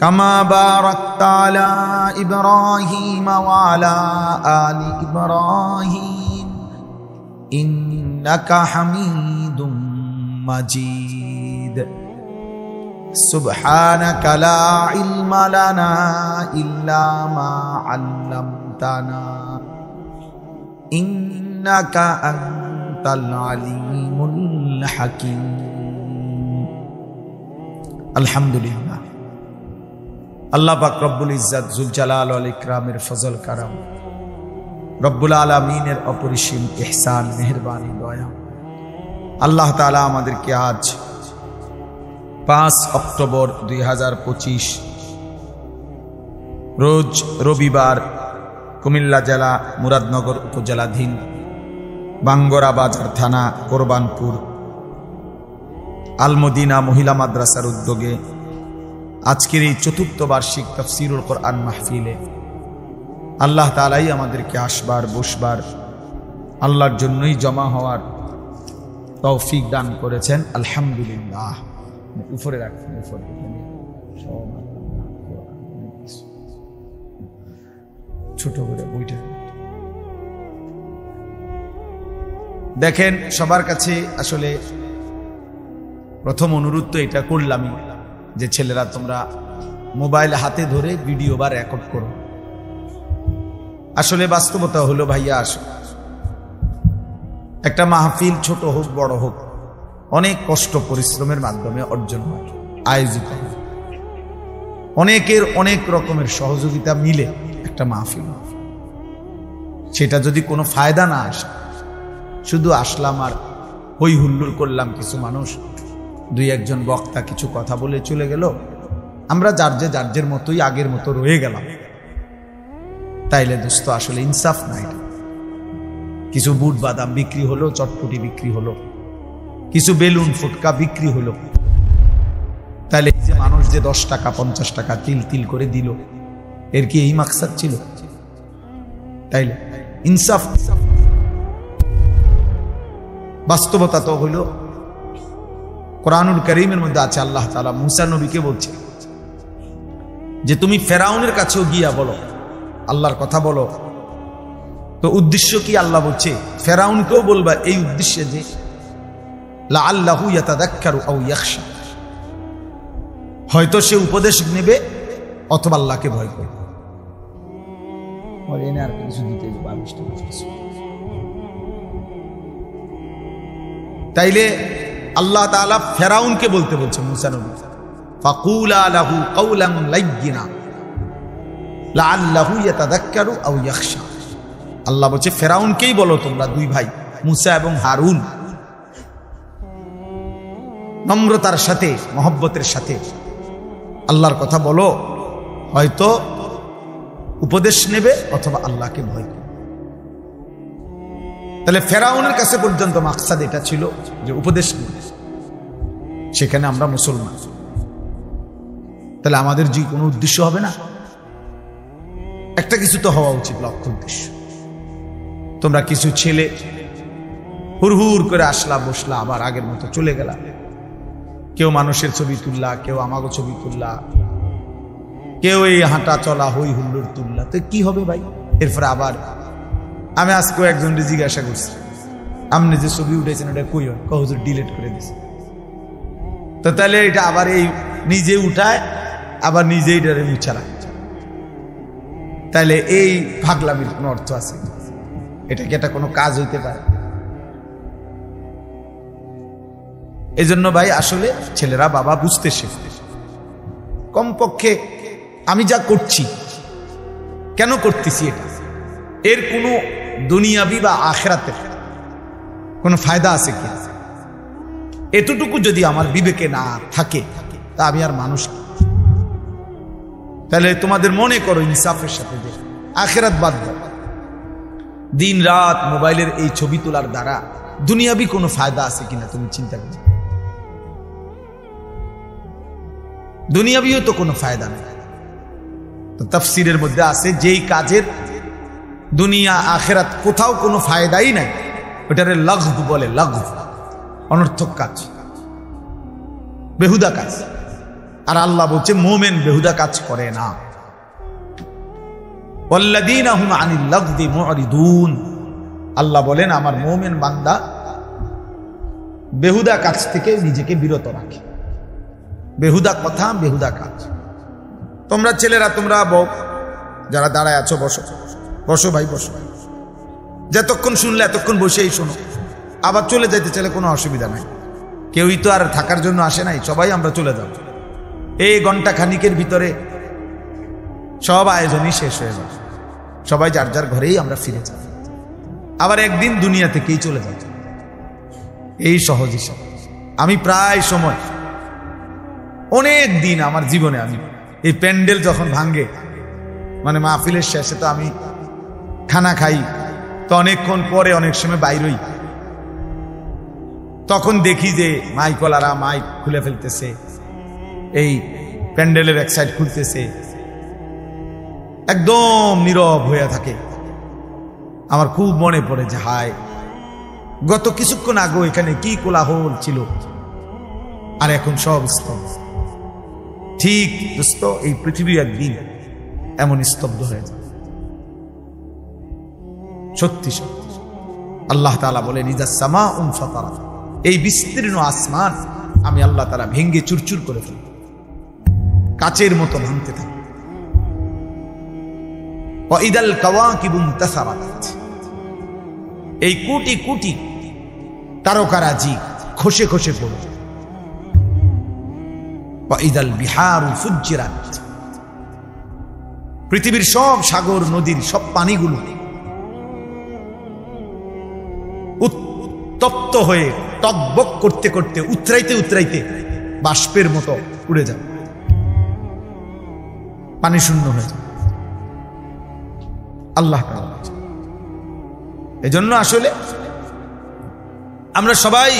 কামা বারাকতা আলা ইব্রাহিম ওয়া আলা আলি ইব্রাহিম ইন্নাকা হামিদুম মাজিদ। সুবহানাকা লা ইলমা লানা ইল্লা মা আল্লামতানা ইন্নাকা আনতাল আলিমুল হাকীম। আলহামদুলিল্লাহ, আল্লাহ পাক রব্বুল ইজ্জত জুল জালাল ওয়াল ইকরামের ফজল কারাম, রব্বুল আলামিনের অপরিসীম ইহসান, মেহেরবানি, দয়া, আল্লাহ তাআলা আমাদেরকে আজ 5 অক্টোবর 2025 রোজ রবিবার কুমিল্লা জেলা মুরাদনগর উপজেলাধীন বাঙ্গরা বাজার থানা কোরবানপুর আল-মদিনা মহিলা মাদ্রাসার উদ্যোগে আজকের এই ৪র্থ বার্ষিক তাফসীরুল কোরআন মাহফিলে আল্লাহ তাআলাই আমাদেরকে আসবার বসবার, আল্লাহর জন্যই জমা হওয়ার তৌফিক দান করেছেন। আলহামদুলিল্লাহ। উপরে রাখুন, উপরে ছোট করে বইটা দেখেন। সবার কাছে আসলে প্রথম অনুরোধ তো এটা করলামই যে ছেলেরা তোমরা মোবাইল হাতে ধরে ভিডিও বা রেকর্ড করো। আসলে বাস্তবতা হলো ভাইয়া, আসো একটা মাহফিল ছোট হোক বড় হোক অনেক কষ্ট পরিশ্রমের মাধ্যমে অর্জন হয়, আয়োজিত হয়, অনেকের অনেক রকমের সহযোগিতা মিলে একটা মাহফিল। সেটা যদি কোনো ফায়দা না আসে, শুধু আসলাম আর হই হুল্লোড় করলাম, কিছু মানুষ দুই একজন বক্তা কিছু কথা বলে চলে গেল, আমরা যার মতোই আগের মতো রয়ে গেলাম, তাইলে দোস্ত আসলে ইনসাফ নাই। কিছু বুট বাদাম বিক্রি হলো, চটপটি বিক্রি হলো, কিছু বেলুন ফুটকা বিক্রি হলো, তাইলে যে মানুষ যে 10 টাকা 50 টাকা তিল তিল করে দিল, এর কি এই মাকসাদ ছিল? তাইলে ইনসাফ। বাস্তবতা তো হইল কোরআনুল কারীমের মধ্যে আছে, আল্লাহ তাআলা মুসা নবীকে বলছে যে তুমি ফেরাউনের কাছেও গিয়া বলো, আল্লাহর কথা বলো। তো উদ্দেশ্য কি? আল্লাহ বলছে ফেরাউনকেও বলবা এই উদ্দেশ্যে যে লাআল্লাহু ইয়াতাযাক্কারু আও ইয়াখশা, হয়তো সে উপদেশ নেবে অথবা আল্লাহকে ভয় করবে। তাইলে আল্লাহ তাআলা ফেরাউনকে বলতে বলছে মুসা নবী, ফাকুলা লাহু কাওলান লাইয়িনা লাআল্লাহু ইয়াতাযাক্কারু আও ইয়াখশা। আল্লাহ বলছে ফেরাউনকেই বলো তোমরা দুই ভাই মুসা এবং হারুন, নম্রতার সাথে মহব্বতের সাথে আল্লাহর কথা বলো, হয়তো উপদেশ নেবে অথবা আল্লাহকে ভয় করবে। তাহলে ফেরাউনের কাছে পর্যন্ত মাকসাদ এটা ছিল যে উপদেশ নেবে, সেখানে আমরা মুসলমান, তাহলে আমাদের যে কোনো উদ্দেশ্য হবে না? একটা কিছু তো হওয়া উচিত, লক্ষ্য উদ্দেশ্য। তোমরা কিছু ছেলে হুড়হুড় করে আসলা, বসলা, আবার আগের মতো চলে গেলা। কেউ মানুষের ছবি তুললা, কেউ আমাগো ছবি তুললা, কেউ এই হাঁটা চলা হই হুল্লোড় তুললা, তো কি হবে ভাই? এরপরে আবার আমি আজকেও একজন জিজ্ঞাসা করছি, আপনি যে ছবি উঠেছেন ওটা কই? হুজুর ডিলিট করে দিছে। তো তাহলে এটা আবার এই নিজে উঠায় আবার নিজেই এটারে মুছা রাখে, তাহলে এই ভাগলামির কোনো অর্থ আছে? এটা কি এটা কোনো কাজ হইতে পারে? এই জন্য ভাই আসলে ছেলেরা বাবা বুঝতে শিখতে, কমপক্ষে আমি যা করছি কেন করতেছি, এটা এর কোনো দুনিয়াবি বা আখিরাতের কোনো ফায়দা আছে কি? এতটুকু যদি আমার বিবেকে না থাকে তা আমি আর মানুষ। তাহলে তোমাদের মনে করো ইনসাফের সাথে যে আখিরাত বাদ দাও, দিন রাত মোবাইলের এই ছবি তোলার দ্বারা দুনিয়াবি কোনো ফায়দা আছে কিনা তুমি চিন্তা করো। দুনিয়াবিও তো কোনো ফায়দা নেই। তো তাফসীরের মধ্যে আছে যেই কাজের দুনিয়া আখিরাত কোথাও কোনো ফায়দাই নাই, ওটারে লাগব বলে, লাগব অনর্থক কাজ, বেহুদা কাজ। আর আল্লাহ বলছে মুমিন বেহুদা কাজ করে না। ওয়াল্লাযীনা হুম আনিল লাগবি মুরিদুন, আল্লাহ বলেন আমার মুমিন বান্দা বেহুদা কাজ থেকে নিজেকে বিরত রাখে। বেহুদা কথা, বেহুদা কাজ। তোমরা ছেলেরা, তোমরা যারা দাঁড়ায় আছো, বসো বসো ভাই, বসো। যতক্ষণ শুনলে এতক্ষণ বসেই শোনো। আবার চলে যাইতে চাইলে কোনো অসুবিধা নাই, কেউই তো আর থাকার জন্য আসে নাই, সবাই আমরা চলে যাব। এই ঘন্টা খানিকের ভিতরে সব আয়োজনই শেষ হয়ে যাবে, সবাই যার যার ঘরেই আমরা ফিরে যাব। আবার একদিন দুনিয়া থেকেই চলে যাব, এই সহজ হিসাব। আমি প্রায় সময় অনেক দিন আমার জীবনে আমি এই প্যান্ডেল যখন ভাঙ্গে, মানে মাহফিলের শেষে তো আমি খানা খাই, তো অনেকক্ষণ পরে অনেক সময় বাইরই, তখন দেখি যে মাইকওয়ালারা মাইক খুলে ফেলতেছে, এই প্যান্ডেলের এক সাইড খুলতেছে, একদম নীরব হয়ে থাকে। আমার খুব মনে পড়ে যে হায়, গত কিছুক্ষণ আগে এখানে কি কোলাহল ছিল, আর এখন সব স্তব্ধ। ঠিক দোস্ত, এই পৃথিবী একদিন এমন স্তব্ধ হয়ে যায়। সত্যি সত্যি আল্লাহ তাআলা বলেন ইযা সামাউন ফাতারাত, এই বিস্তীর্ণ আসমান আমি আল্লাহ তাআলা ভেঙ্গে চুরচুর করে ফেলব, কাচের মতো ভাঙতে থাকে। ওয়া ইদাল কাওয়াকিবু ইনতাসারাত, এই কোটি কোটি তারকারাজি খসে খসে পড়ে। ওয়া ইদাল বিহারু ফুজ্জিরাত, পৃথিবীর সব সাগর নদীর সব পানিগুলো উত্তপ্ত হয়ে টকবক করতে করতে উতরাইতে উতরাইতে বাষ্পের মতো উড়ে যাবে, পানি শূন্য হয়ে যাবে। আল্লাহ তাআলা এজন্য আসলে আমরা সবাই,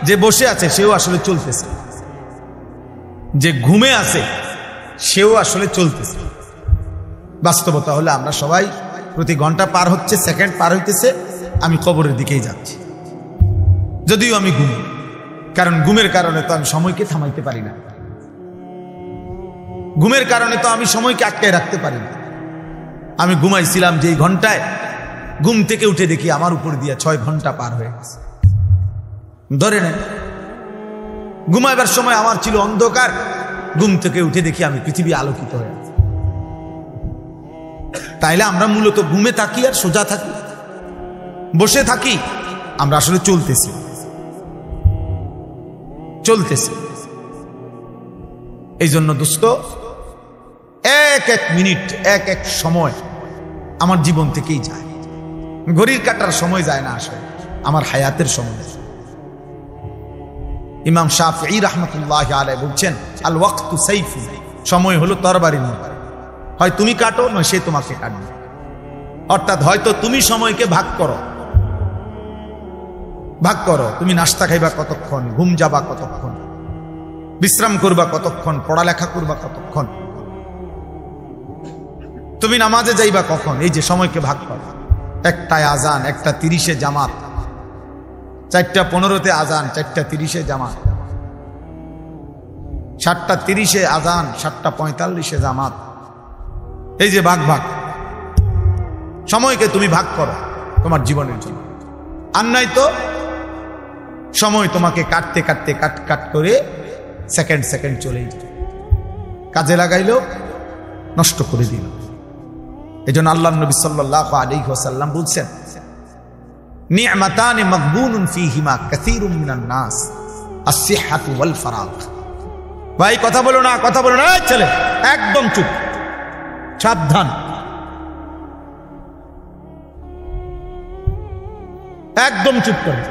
যে বসে আছে সেও আসলে চলতেছে, যে ঘুমে আছে সেও আসলে চলতেছে। বাস্তবতা হলে আমরা সবাই প্রতি ঘন্টা পার হচ্ছে, সেকেন্ড পার হইতেছে, আমি কবরের দিকেই যাচ্ছি, যদিও আমি ঘুম, কারণ ঘুমের কারণে তো আমি সময়কে থামাইতে পারি না, ঘুমের কারণে তো আমি সময়কে আটকায় রাখতে পারি না। আমি ঘুমাইছিলাম যেই ঘন্টায়, ঘুম থেকে উঠে দেখি আমার উপর দিয়ে 6 ঘন্টা পার হয়ে গেছে। ধরে নেন ঘুমাইবার সময় আমার ছিল অন্ধকার, ঘুম থেকে উঠে দেখি আমি পৃথিবী আলোকিত হয়ে গেছে। তাইলে আমরা মূলত ঘুমে থাকি আর সোজা থাকি, বসে থাকি, আমরা আসলে চলতেছি চলতেছি। এই জন্য দোস্ত, এক এক মিনিট, এক এক সময় আমার জীবন থেকেই যায়। ঘড়ির কাটার সময় যায় না, আসলে আমার হায়াতের সময়। ইমাম শাফিঈ রাহমাতুল্লাহি আলাইহি বলছেন আল ওয়াক্তু সাইফুন, সময় হলো তরবারির মতো, হয় তুমি কাটো নয় সে তোমাকে কাটবে। অর্থাৎ হয়তো তুমি সময়কে ভাগ করো, তুমি নাস্তা খাইবা কতক্ষণ, ঘুম যাবা কতক্ষণ, বিশ্রাম করবা কতক্ষণ, পড়ালেখা করবা কতক্ষণ, তুমি নামাজে যাইবা কখন, এই যে সময়কে ভাগ করো। 1টায় আজান, 1:30 জামাত, 4:15 আজান, 4:30 জামাত, 7:30 আজান, 7:45 জামাত। এই যে ভাগ ভাগ, সময়কে তুমি ভাগ করো তোমার জীবনের জন্য। আর নাই তো সময় তোমাকে কাটতে কাটতে কাট করে সেকেন্ড সেকেন্ড চলেই যায়, কাজে লাগাইলো নষ্ট করে দিল। এই জন্য আল্লাহ নবী সাল্লাল্লাহু আলাইহি ওয়াসাল্লাম বলছেন নি'মাতানি মাগবুনুন ফীহিমা কাসীরুম মিনান নাস, আস-সিহহাতু ওয়াল ফারাগ। ভাই কথা বলো না, কথা বলো না, ছেলে একদম চুপ, সাবধান, একদম চুপ করে।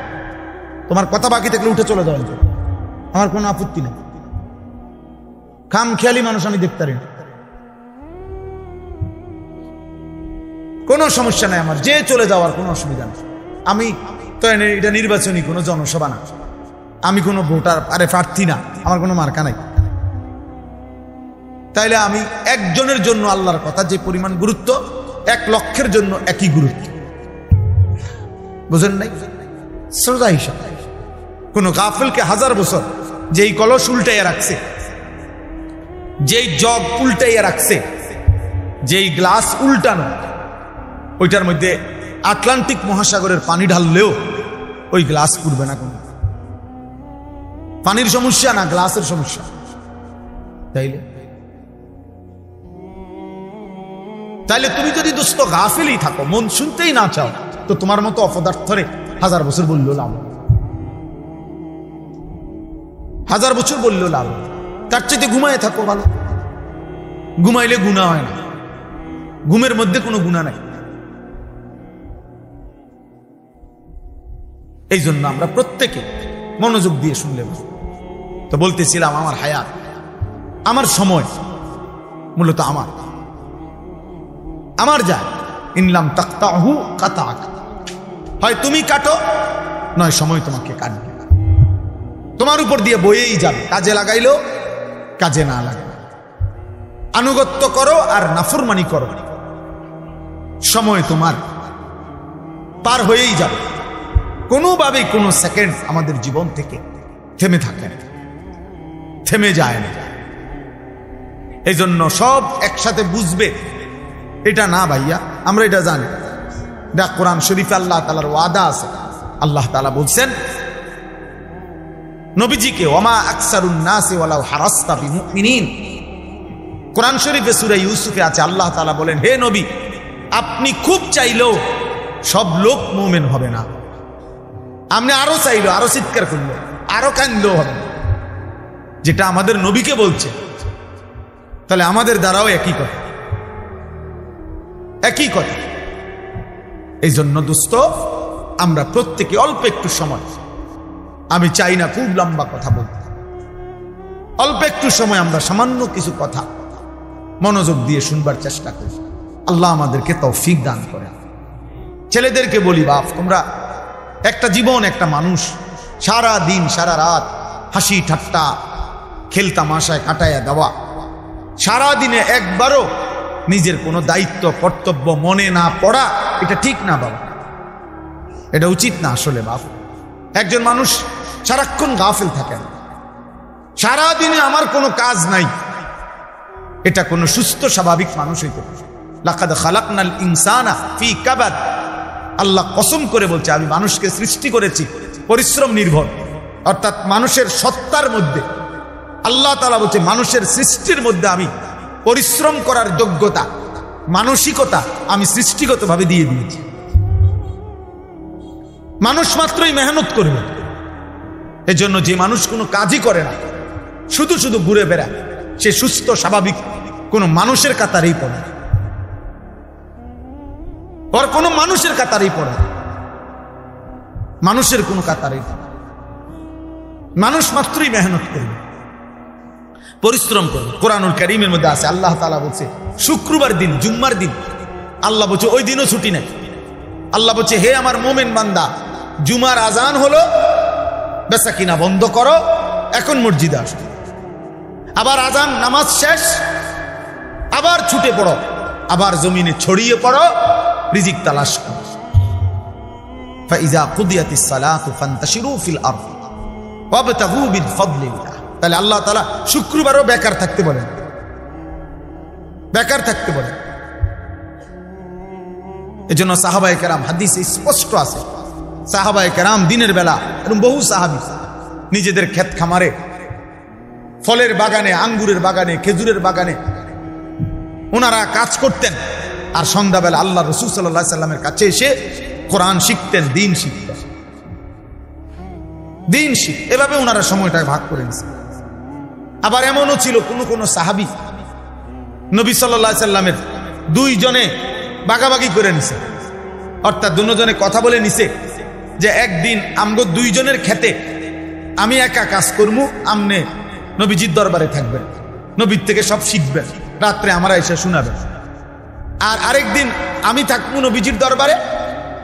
তোমার কথা বাকি থাকলে উঠে চলে যাও, আমার কোনো আপত্তি নেই। খামখেয়ালি মানুষ আমি দেখতে পারি না, কোনো সমস্যা নাই আমার, যে চলে যাওয়ার কোনো অসুবিধা নেই। আমি তো এটা নির্বাচনী কোনো জনসভা না, আমি কোনো ভোটার প্রার্থী না, আমার কোনো মার্কা নাই। তাইলে আমি একজনের জন্য আল্লাহর কথা যে পরিমাণ গুরুত্ব, 1 লক্ষের জন্য একই গুরুত্ব, বুঝেন নাই? শ্রদ্ধা হিসাবে। কোন গাফিলকে 1000 বছর যেই কলস উল্টাইয়া রাখছে, যেই জগ উল্টাইয়া রাখছে, যেই গ্লাস উল্টানো, ওইটার মধ্যে আটলান্টিক মহাসাগরের পানি ঢাললেও ওই গ্লাস পুড়বে না। কোন পানির সমস্যা না, গ্লাসের সমস্যা। তাইলে তুমি যদি দোস্ত গাফিলই থাকো, মন শুনতেই না চাও, তো তোমার মতো অপদার্থরে 1000 বছর বললেও লাভ, 1000 বছর বললেও লাভ। তার চাইতে ঘুমায় থাকো ভালো। ঘুমাইলে গুনাহ হয় না, ঘুমের মধ্যে কোনো গুনাহ নাই। এই জন্য আমরা প্রত্যেকে মনোযোগ দিয়ে শুনলে। তো বলতেছিলাম, আমার হায়াত, আমার সময় মূলত আমার যায়। ইনলাম তাকতাহু কাতাক, হয় তুমি কাটো, নয় সময় তোমাকে কাটবে। তোমার উপর দিয়ে বয়েই যাবে, কাজে লাগাইলো কাজে না লাগাইলো। আনুগত্য করো আর নাফরমানি করো, সময় তোমার পার হয়েই যাবে। কোনোভাবেই কোনো সেকেন্ড আমাদের জীবন থেকে থেমে থাকে না, থেমে যায় না। এই জন্য সব একসাথে বুঝবে এটা না ভাইয়া, আমরা এটা জানি। এটা কোরআন শরীফে আল্লাহ তাআলার ওয়াদা আছে। আল্লাহ তাআলা বলছেন নবীজিকে, ওমা আকসারুন নাসি ওয়ালাউ হারাসতা বিমুমিনিন। কোরআন শরীফে সূরা ইউসুফে আছে, আল্লাহ তাআলা বলেন, হে নবী, আপনি খুব চাইলেও সব লোক মুমিন হবে না। আপনি আরো চাইলো, আরো চিৎকার করলো, আরো কাঁদলেও হবে না। যেটা আমাদের নবীকে বলছে, তাহলে আমাদের দ্বারাও একই কথা, একই কথা। এই জন্য দোস্ত, আমরা প্রত্যেকে অল্প একটু সময়, আমি চাই না খুব লম্বা কথা বলতে, অল্প একটু সময় আমরা সামান্য কিছু কথা মনোযোগ দিয়ে শুনবার চেষ্টা করি। আল্লাহ আমাদেরকে তৌফিক দান করে। ছেলেদেরকে বলি, বাপ, তোমরা একটা জীবন, একটা মানুষ সারা দিন সারা রাত হাসি ঠাট্টা খেলতামাশায় কাটাইয়া দেওয়া, সারা দিনে একবারও নিজের কোনো দায়িত্ব কর্তব্য মনে না পড়া, এটা ঠিক না বাবা, এটা উচিত না আসলে। বাপ, একজন মানুষ সারাক্ষণ গাফিল থাকেন, সারা দিনে আমার কোনো কাজ নাই, এটা কোনো সুস্থ স্বাভাবিক মানুষ হইতে পারে। লাকাদ খালাকনাল ইনসানা ফি কাবাদ, আল্লাহ কসম করে বলছে, আমি মানুষকে সৃষ্টি করেছি পরিশ্রম নির্ভর, অর্থাৎ মানুষের সত্তার মধ্যে আল্লাহ তাআলা বলছে, মানুষের সৃষ্টির মধ্যে আমি পরিশ্রম করার যোগ্যতা, মানসিকতা আমি সৃষ্টিগতভাবে দিয়ে দিয়েছি। মানুষ মাত্রই মেহনত করবে। এজন্য যে মানুষ কোনো কাজই করে না, শুধু শুধু ঘুরে বেড়ায়, সে সুস্থ স্বাভাবিক কোনো মানুষের কাতারেই পড়ে, ওর কোনো মানুষের কাতারেই পড়ে, মানুষের কোনো কাতারেই পড়ে। মানুষ মাত্রই মেহনত করবে, পরিশ্রম করবে। কোরআনুল কারীমের মধ্যে আছে, আল্লাহ তাআলা বলছে শুক্রবার দিন, জুম্মার দিন, আল্লাহ বলছে ওই দিনও ছুটি নেই। আল্লাহ বলছে, হে আমার মোমেন বান্দা, জুমার আজান হলো, বেচা কিনা বন্ধ করো, এখন মসজিদে আসো। আবার আজান, নামাজ শেষ, আবার ছুটে পড়ো, আবার জমিনে ছড়িয়ে পড়ো, রিজিক তালাশ করো। ফাইজা কুদিয়াতিস সালাতু ফান্তাশিরু ফিল আরদ ওয়াবতাগু মিন ফাদলিল্লাহ। তাহলে আল্লাহ তাআলা শুক্রবারও বেকার থাকতে বলেন, বেকার থাকতে বলেন। এজন্য সাহাবায়ে কেরাম, হাদিসে স্পষ্ট আছে, সাহাবায়ে কেরাম দিনের বেলা, এবং বহু সাহাবী নিজেদের ক্ষেত খামারে, ফলের বাগানে, আঙ্গুরের বাগানে, খেজুরের বাগানে ওনারা কাজ করতেন, আর সন্ধ্যাবেলা আল্লাহ রাসূল সাল্লাল্লাহু আলাইহি সাল্লামের কাছে এসে কোরআন শিখতেন, দিন শিখতেন, দিন শিখ। এভাবে ওনারা সময়টা ভাগ করে নিয়েছেন। আবার এমনও ছিল কোন সাহাবী নবী সাল্লাল্লাহু আলাইহি সাল্লামের দুইজনে ভাগাভাগি করে নিছে, অর্থাৎ দুজনে কথা বলে নিছে যে একদিন আমগো দুইজনের খেতে আমি একা কাজ করবো, আমনে নবীজির দরবারে থাকবেন, নবীর থেকে সব শিখবেন, রাত্রে আমরা এসে শোনাবেন। আর আরেকদিন আমি থাকবো নবীজির দরবারে,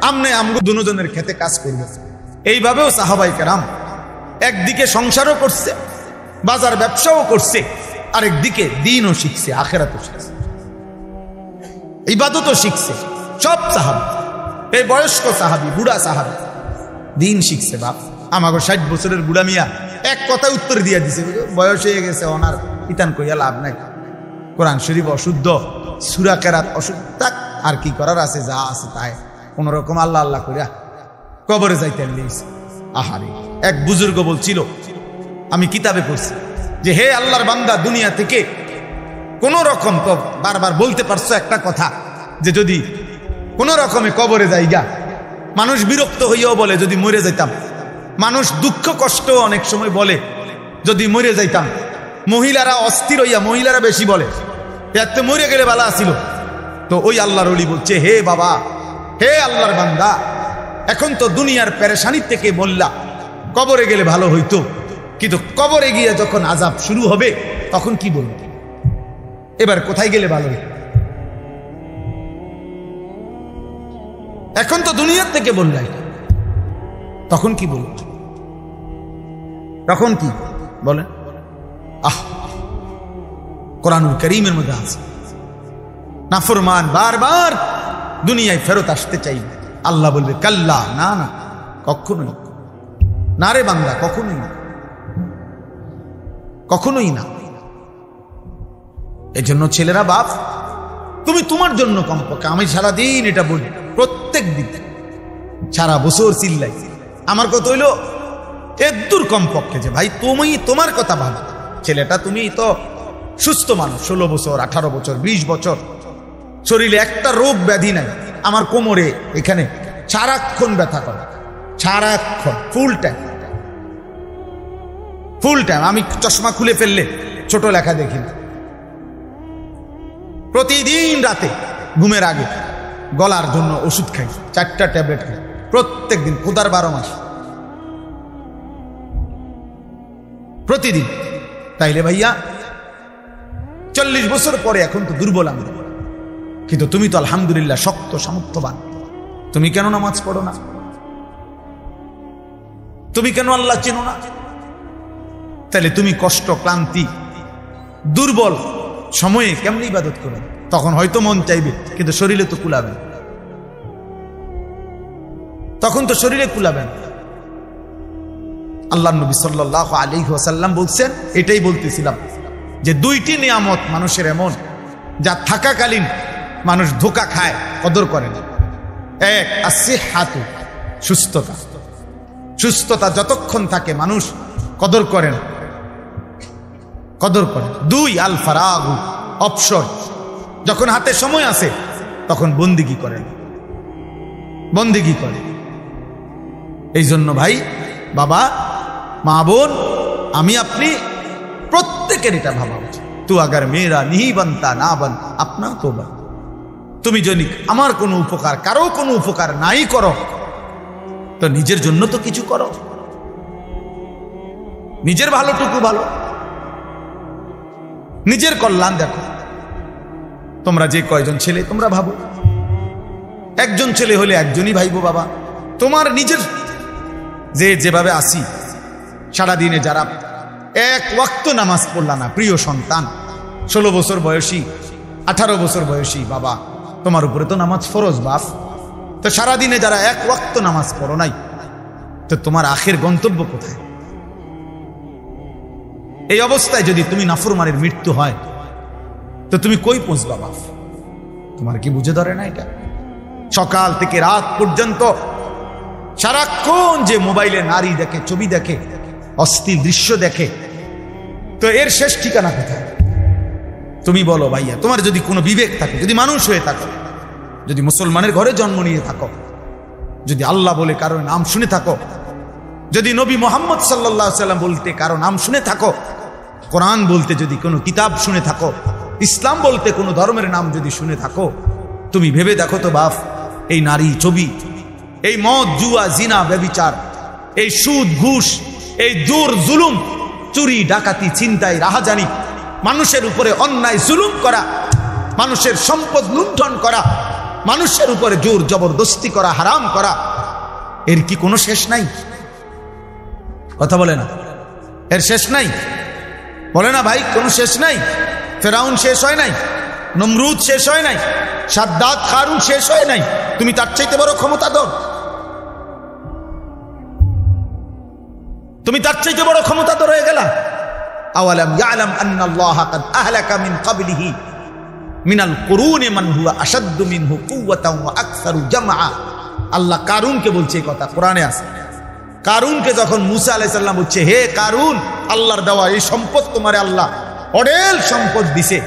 আমনে আমগো দুজনের খেতে কাজ করবে। এইভাবেও সাহাবায়ে কেরাম একদিকে সংসারও করছে, বাজার ব্যবসাও করছে, আরেকদিকে দ্বীনও শিখছে, আখিরাতও শিখছে, ইবাদতও শিখছে। সব সাহাবী, এই বয়স্ক সাহাবী, বুড়া সাহাবী, দিন শিখছে বাপ। আমাকে 60 বছরের বুড়া মিয়া এক কথা উত্তর দিয়ে দিছে, বয়স হয়ে গেছে, ওনার ইতান কইয়া লাভ নাই, কোরআন শরীফ অশুদ্ধ, সূরা কেরাত অশুদ্ধ, আর কি করার আছে, যা আছে তাই কোন রকম আল্লাহ আল্লাহ করিয়া কবরে যাইতে নিয়েছে। আহারে, এক বুজুর্গ বলছিল, আমি কিতাবে পড়ছি যে হে আল্লাহর বান্দা, দুনিয়া থেকে কোন রকম, তো বারবার বলতে পারছো একটা কথা, যে যদি কোন রকমে কবরে যাইগা, মানুষ বিরক্ত হইয়াও বলে যদি মরে যাইতাম, মানুষ দুঃখ কষ্ট অনেক সময় বলে যদি মরে যাইতাম, মহিলারা অস্থির হইয়া, মহিলারা বেশি বলে এত মরে গেলে ভালো আসিল। তো ওই আল্লাহর ওলি বলছে, হে বাবা, হে আল্লাহর বান্দা, এখন তো দুনিয়ার পেরেশানি থেকে বললা কবরে গেলে ভালো হইতো, কিন্তু কবরে গিয়ে যখন আযাব শুরু হবে তখন কি বলবো, এবার কোথায় গেলে ভালো হইতো? এখন তো দুনিয়ার থেকে বললাই, তখন কি বলবো, তখন কি বলেন? কোরআনুল কারীমের মধ্যে আছে, নাফরমান বারবার দুনিয়ায় ফেরত আসতে চাইবে, আল্লাহ বলবে কাল্লা, না না, কখনোই না রে বান্দা, কখনোই না, কখনোই না। এই জন্য ছেলেরা, বাপ, তুমি তোমার জন্য কমপক্ষে, আমি সারাদিন এটা বলি, প্রত্যেক দিন সারা বছর চিল্লাই, আমার কথা হইল এদূর কমপক্ষে যে ভাই তুমি তোমার কথা ভাবো, ছেলেটা তুমি তো সুস্থ মানুষ, 16 বছর 18 বছর 20 বছর, শরীরে একটা রোগ ব্যাধি নাই, আমার কোমরে এখানে সারাক্ষণ ব্যথা করে, সারাক্ষণ ফুল টাইম, ফুল টাইম। আমি চশমা খুলে ফেললে ছোট লেখা দেখি না, প্রতিদিন রাতে ঘুমের আগে গলার জন্য ওষুধ খাই, 4টা ট্যাবলেট খাই প্রত্যেক দিন, খোদার 12 মাস প্রতিদিন। তাইলে ভাইয়া 40 বছর পরে এখন তো দুর্বল আমি, কিন্তু তুমি তো আলহামদুলিল্লাহ শক্ত সামর্থ্যবান, তুমি কেন নামাজ পড়ো না? তুমি কেন আল্লাহ চেনো না? তাহলে তুমি কষ্ট, ক্লান্তি, দুর্বল সময়ে কেমনি ইবাদত করো? তখন হয়তো মন চাইবে, কিন্তু শরীরে তো কুলাবে না, তখন তো শরীরে কুলাবে না। আল্লাহ নবী সাল্লাল্লাহু আলাইহি ওয়াসাল্লাম বলছেন, এটাই বলতেছিলাম, যে 2টি নিয়ামত মানুষের এমন, যা থাকাকালীন মানুষ ধোঁকা খায়, কদর করে না। এক, আসিহাতু, সুস্থতা, সুস্থতা যতক্ষণ থাকে মানুষ কদর করেন, কদর করে। 2, আল ফারাগু, অবসর, যখন হাতে সময় আছে তখন বন্দিগি করেন, বন্দিগি করে। এই জন্য ভাই, বাবা, মা, বোন, আমি আপনি প্রত্যেকের এটা ভাবা উচিত, তু আগার মেয়েরা নিহি বানতা না বান আপনা তো বান, তুমি যদি আমার কোনো উপকার, কারো কোনো উপকার নাই করো, তো নিজের জন্য তো কিছু করো, নিজের ভালোটুকু ভালো, নিজের কল্যাণ দেখো। তোমরা যে কয়জন ছেলে, তোমরা ভাবো, একজন ছেলে হলে একজনই ভাইবো বাবা, তোমার নিজের যেভাবে আসি, সারাদিনে যারা এক ওয়াক্ত নামাজ পড়লা না, প্রিয় সন্তান, 16 বছর বয়সী, 18 বছর বয়সী, বাবা, তোমার উপরে তো নামাজ ফরজ বাপ, তো সারাদিনে যারা এক ওয়াক্ত নামাজ পড়ো নাই, তো তোমার আখের গন্তব্য কোথায়? এই অবস্থায় যদি তুমি নাফরমানের মৃত্যু হয়, তো তুমি কই পৌঁছবা বাপ? তোমার কি বুঝে ধরে না এটা? সকাল থেকে রাত পর্যন্ত সারাক্ষণ যে মোবাইলে নারী দেখে, ছবি দেখে, অস্থির দৃশ্য দেখে, তো এর শেষ ঠিকানা কোথায়? তুমি বলো ভাইয়া, তোমার যদি কোনো বিবেক থাকে, যদি মানুষ হয়ে থাকো, যদি মুসলমানের ঘরে জন্ম নিয়ে থাকো, যদি আল্লাহ বলে কারো নাম শুনে থাকো, যদি নবী মুহাম্মদ সাল্লাল্লাহু আলাইহি ওয়াসাল্লাম বলতে কারো নাম শুনে থাকো, কোরআন বলতে যদি কোনো কিতাব শুনে থাকো, ইসলাম বলতে কোনো ধর্মের নাম যদি শুনে থাকো, তুমি ভেবে দেখো তো বাপ, এই নারী, ছবি, এই মদ, জুয়া, জিনা, ব্যভিচার, এই সুদ, ঘুষ, এই জোর জুলুম, চুরি, ডাকাতি, ছিনতাই, রাহাজানি, মানুষের উপরে অন্যায় জুলুম করা, মানুষের সম্পদ লুণ্ঠন করা, মানুষের উপরে জোর জবরদস্তি করা, হারাম করা, এর কি কোনো শেষ নাই? কথা বলে না, এর শেষ নাই? বলে না ভাই, কোনো শেষ নাই? ফেরাউন শেষ হয় নাই, নমরুদ শেষ হয় নাই, সাদ্দাত, কারুন শেষ হয় নাই, তুমি তার চাইতে বড় ক্ষমতাধর। তুমি তার চাইতে বড় ক্ষমতাধর হয়ে গেলা। আওয়ালাম ইয়ালাম আন্নাল্লাহা কাদ আহলাকা মিন ক্বাবলিহি মিনাল কুরুনি মান হুয়া আশাদ্দু মিনহু কুওয়াতান ওয়া আকসারু জামআ। আল্লাহ কারুনকে বলছে এই কথা, কোরআনে আছে। কারুনকে যখন মুসা আলাইহিস সালাম বলছে, হে কারুন, আল্লাহর দেওয়া এই সম্পদ তোমারে আল্লাহ অঢেল সম্পদ দিছে,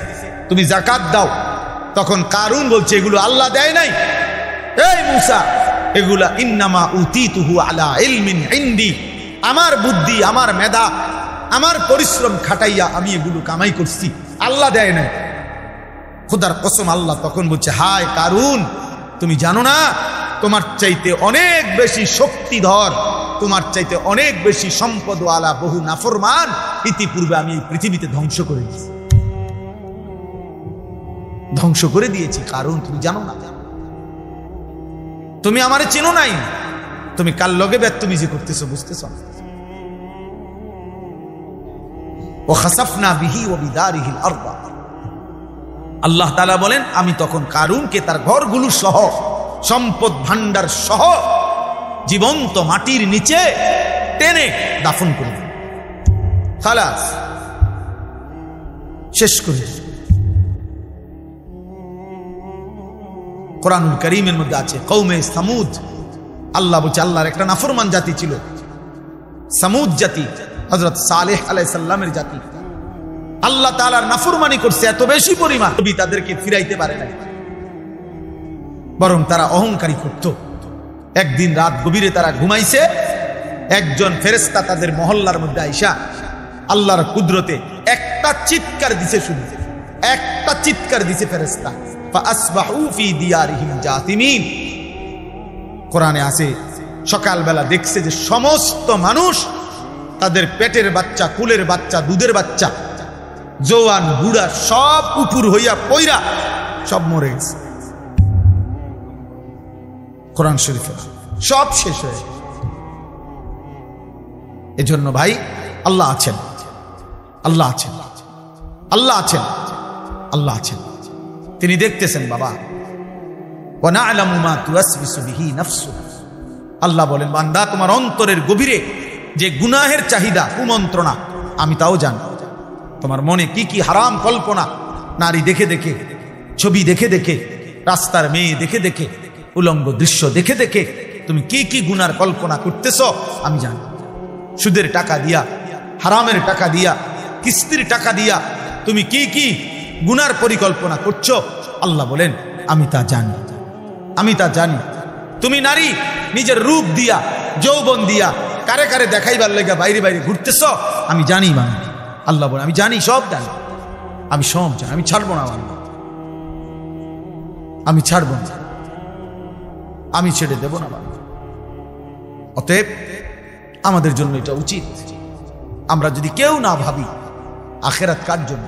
তুমি যাকাত দাও। তখন কারুন বলছে, এগুলো আল্লাহ দেয় নাই, এই মুসা, এগুলা ইন্নামা উতিতুহু আলা ইলমিন ইনদি, আমার বুদ্ধি, আমার মেধা, আমার পরিশ্রম খাটাইয়া আমি এগুলো কামাই করছি, আল্লাহ দেয় নাই। খোদার কসম, আল্লাহ তখন বলছে, হায় কারুন, তুমি জানো না তোমার চাইতে অনেক বেশি শক্তিধর, তোমার চাইতে অনেক বেশি সম্পদওয়ালা বহু নাফরমান ইতিপূর্বে আমি এই পৃথিবীতে ধ্বংস করে দিয়েছি, ধ্বংস করে দিয়েছি। কারণ তুমি জানো না, তুমি আমারে চেনো নাই, তুমি কার লগে বেত্তমিজি করতেছো বুঝতেছ না। ও খাসাফনা বিহি ওয়া বিদারিহিল আরদ, আল্লাহ তাআলা বলেন আমি তখন কারুনকে তার ঘরগুলো সহ সম্পদ ভান্ডার সহ জীবন্ত মাটির নিচে টেনে দাফন করে দিল, খালাস, শেষ করে দিল। কোরআনুল কারীমের মধ্যে আছে কওমে সামুদ, আল্লাহ বলছে আল্লাহর একটা নাফরমান জাতি ছিল সামুদ জাতি, হযরত সালেহ আলাইহিস সালামের জাতি। আল্লাহ তাআলার নাফরমানি করছে এত বেশি পরিমাণ, নবী তাদেরকে ফিরাইতে পারে না, বরং তারা অহংকারী করত। একদিন রাত গভীরে তারা ঘুমাইছে, একজন ফেরেশতা তাদের মহল্লার মধ্যে আইসা আল্লাহর কুদরতে একটা চিৎকার দিছে, শুনে একটা চিৎকার দিছে ফেরেশতা, ফাসবাহু ফি দিয়ারিহিম জাতিমিন। কোরআনে আছে সকালবেলা দেখছে যে সমস্ত মানুষ তাদের পেটের বাচ্চা, কুলের বাচ্চা, দুধের বাচ্চা, জওয়ান বুড়া সব উপর হইয়া পয়রা সব মরে গেছে। কোরআন শরীফে সব শেষ হয়ে গেছে। এজন্য ভাই, আল্লাহ আছেন, আল্লাহ আছেন, আল্লাহ আছেন, আল্লাহ আছেন, তিনি দেখতেছেন বাবা। ওয়া না'লামু মা তুওয়াসবিসু বিহি নাফসু, আল্লাহ বলেন বান্দা তোমার অন্তরের গভীরে যে গুনাহের চাহিদা, কুমন্ত্রণা, আমি তাও জানি। তোমার মনে কি কি হারাম কল্পনা, নারী দেখে দেখে, ছবি দেখে দেখে, রাস্তার মেয়ে দেখে দেখে, উলঙ্গ দৃশ্য দেখে দেখে তুমি কি কি গুনার কল্পনা করতেছ আমি জানি। সুদের টাকা দিয়া, হারামের টাকা দিয়া, কিস্তির টাকা দিয়া তুমি কি কি গুনার পরিকল্পনা করছো, আল্লাহ বলেন আমি তা জানি, আমি তা জানি। তুমি নারী নিজের রূপ দিয়া, যৌবন দিয়া কারে কারে দেখাইবার লেগে বাইরে বাইরে ঘুরতেছ, আমি জানি মানে, আল্লাহ বলেন আমি জানি, সব জানি, আমি সব জানি, আমি ছাড়বো না, আমি ছাড়বো না, আমি ছেড়ে দেব না। অতএব আমাদের জন্য এটা উচিত, আমরা যদি কেউ না ভাবি আখিরাত কার জন্য,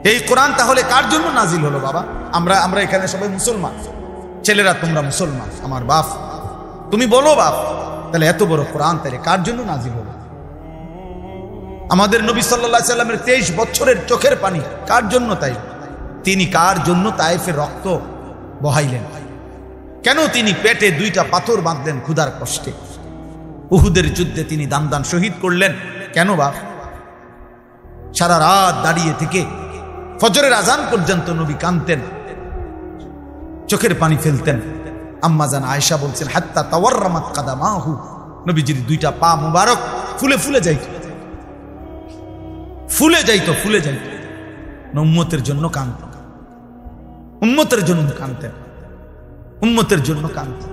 এই কোরআন তাহলে কার জন্য নাজিল হলো বাবা? আমরা এখানে সবাই মুসলমান, ছেলেরা তোমরা মুসলমান, আমার বাপ, তুমি বলো বাপ, তাহলে এত বড় কোরআন তাহলে কার জন্য নাজিল হলো? আমাদের নবী সাল্লাল্লাহু আলাইহি সাল্লামের 23 বছরের চোখের পানি কার জন্য? তাই তিনি কার জন্য তায়েফের রক্ত বহাইলেন? কেন তিনি পেটে 2টা পাথর বাঁধলেন ক্ষুধার কষ্টে? উহুদের যুদ্ধে তিনি দান দান শহীদ করলেন কেন বাপ? সারা রাত দাঁড়িয়ে থেকে ফজরের আজান পর্যন্ত নবী কাঁদতেন, চোখের পানি ফেলতেন। আম্মা জান আয়েশা বলছেন হাত্তা তাওয়াররামাত কাদামাহু, নবীজির 2টা পা মুবারক ফুলে ফুলে যাইত, ফুলে যাইত, ফুলে যাইত। উম্মতের জন্য কাঁদতেন, উম্মতের জন্য কাঁদতেন, উম্মতের জন্য কাঁদতেন।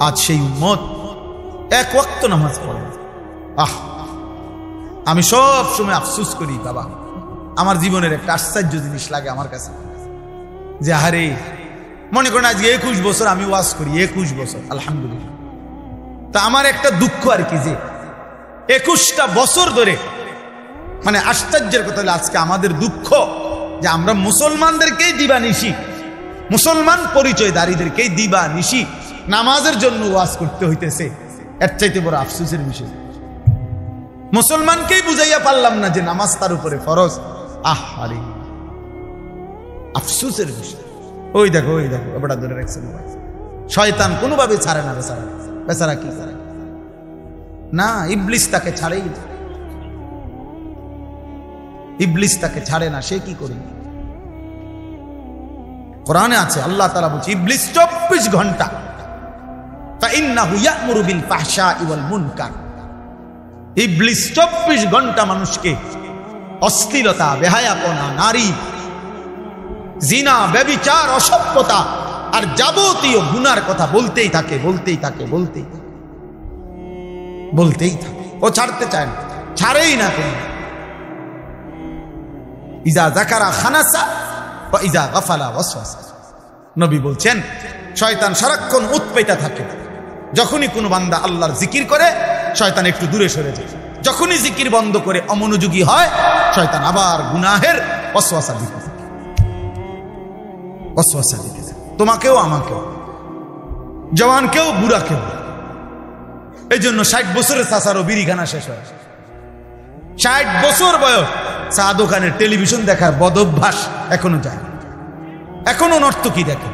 আজ সেই উম্মত এক ওয়াক্ত নামাজ পড়ে। আহ, আমি সব সময় আফসোস করি বাবা, আমার জীবনের একটা আশ্চর্য জিনিস লাগে আমার কাছে, যে আরে মনে করেন আজকে 21 বছর আমি ওয়াজ করি, 21 বছর আলহামদুলিল্লাহ। তা আমার একটা দুঃখ আর কি, যে 21টা বছর ধরে, মানে আশ্চর্যের কথা হলো আজকে আমাদের দুঃখ যে আমরা মুসলমানদেরকেই দিবানিশি, মুসলমান পরিচয়দারীদেরকেই দিবানিশি নামাজের জন্য ওয়াজ করতে হইতেছে। এর চাইতে বড় আফসোসের বিষয়, মুসলমানকেই বুঝাইয়া পারলাম না যে নামাজ তার উপরে ফরজ। আহ আরে আফসোসের বিষয়। ওই দেখো, ওই দেখো, ওটা ধরে রাখছে শয়তান কোনোভাবে ছাড়ে না বেচারা, বেচারা কি করে? না, ইবলিস তাকে ছাড়েই না, ইবলিস তাকে ছাড়ে না। সে কি করবে? কোরআনে আছে, আল্লাহ তাআলা বলছে ইবলিস 24 ঘন্টা ফাইন্নাহু ইয়া'মুরু বিল ফাহশাই ওয়াল মুনকার। ইবলিস 24 ঘন্টা মানুষকে অশ্লীলতা, বেহায়াপনা, নারী, জিনা, ব্যভিচার, অসভ্যতা আর যাবতীয় গুনার কথা বলতেই থাকে, বলতেই থাকে, বলতেই থাকে। ও ছাড়তে চায় না, ছাড়েই না কোনো। ইজা যাকারা খানাসা ওয়া ইজা গাফালা ওয়াসওয়াসা। নবী বলছেন শয়তান সারাক্ষণ উৎপেতা থাকে। যখনই কোনো বান্দা আল্লাহর জিকির করে শয়তান একটু দূরে সরে যায়, যখনই জিকির বন্ধ করে অমনোযোগী হয় শয়তান আবার গুনাহের ওয়াসওয়াসা দিতে থাকে, ওয়াসওয়াসা দিতে থাকে। তোমাকেও, আমাকেও, জওয়ানকেও, বুড়াকেও। এই জন্য 60 বছরের চাচারও বিড়িখানা শেষ হয়। 60 বছর বয়স, চা দোকানের টেলিভিশন দেখার বদ অভ্যাস এখনো যায়, এখনো নর্তকী দেখে,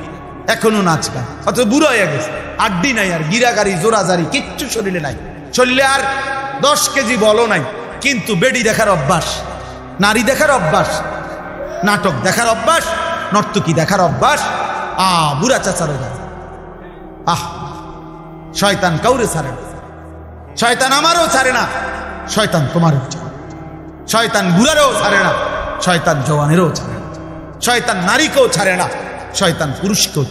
এখনো নাচ গান, অথচ বুড়ো হয়ে গেছে, আড্ডি নাই আর, গিরাগারি, জোরাজারি কিচ্ছু শরীরে নাই, শরীরে আর 10 কেজি বলও নাই, কিন্তু বেডি দেখার অভ্যাস, নারী দেখার অভ্যাস, নাটক দেখার অভ্যাস, নর্তকী দেখার অভ্যাস। বুড়া চাচারও যায়। শয়তান কাউরে ছাড়ে না, শয়তান আমারও ছাড়ে না, শয়তান তোমারও ছাড়ে, শয়তান বুড়ারও ছাড়ে না, শয়তান জওয়ানেরও ছাড়ে না, শয়তান নারীকেও ছাড়ে না, শয়তান পুরুষকেও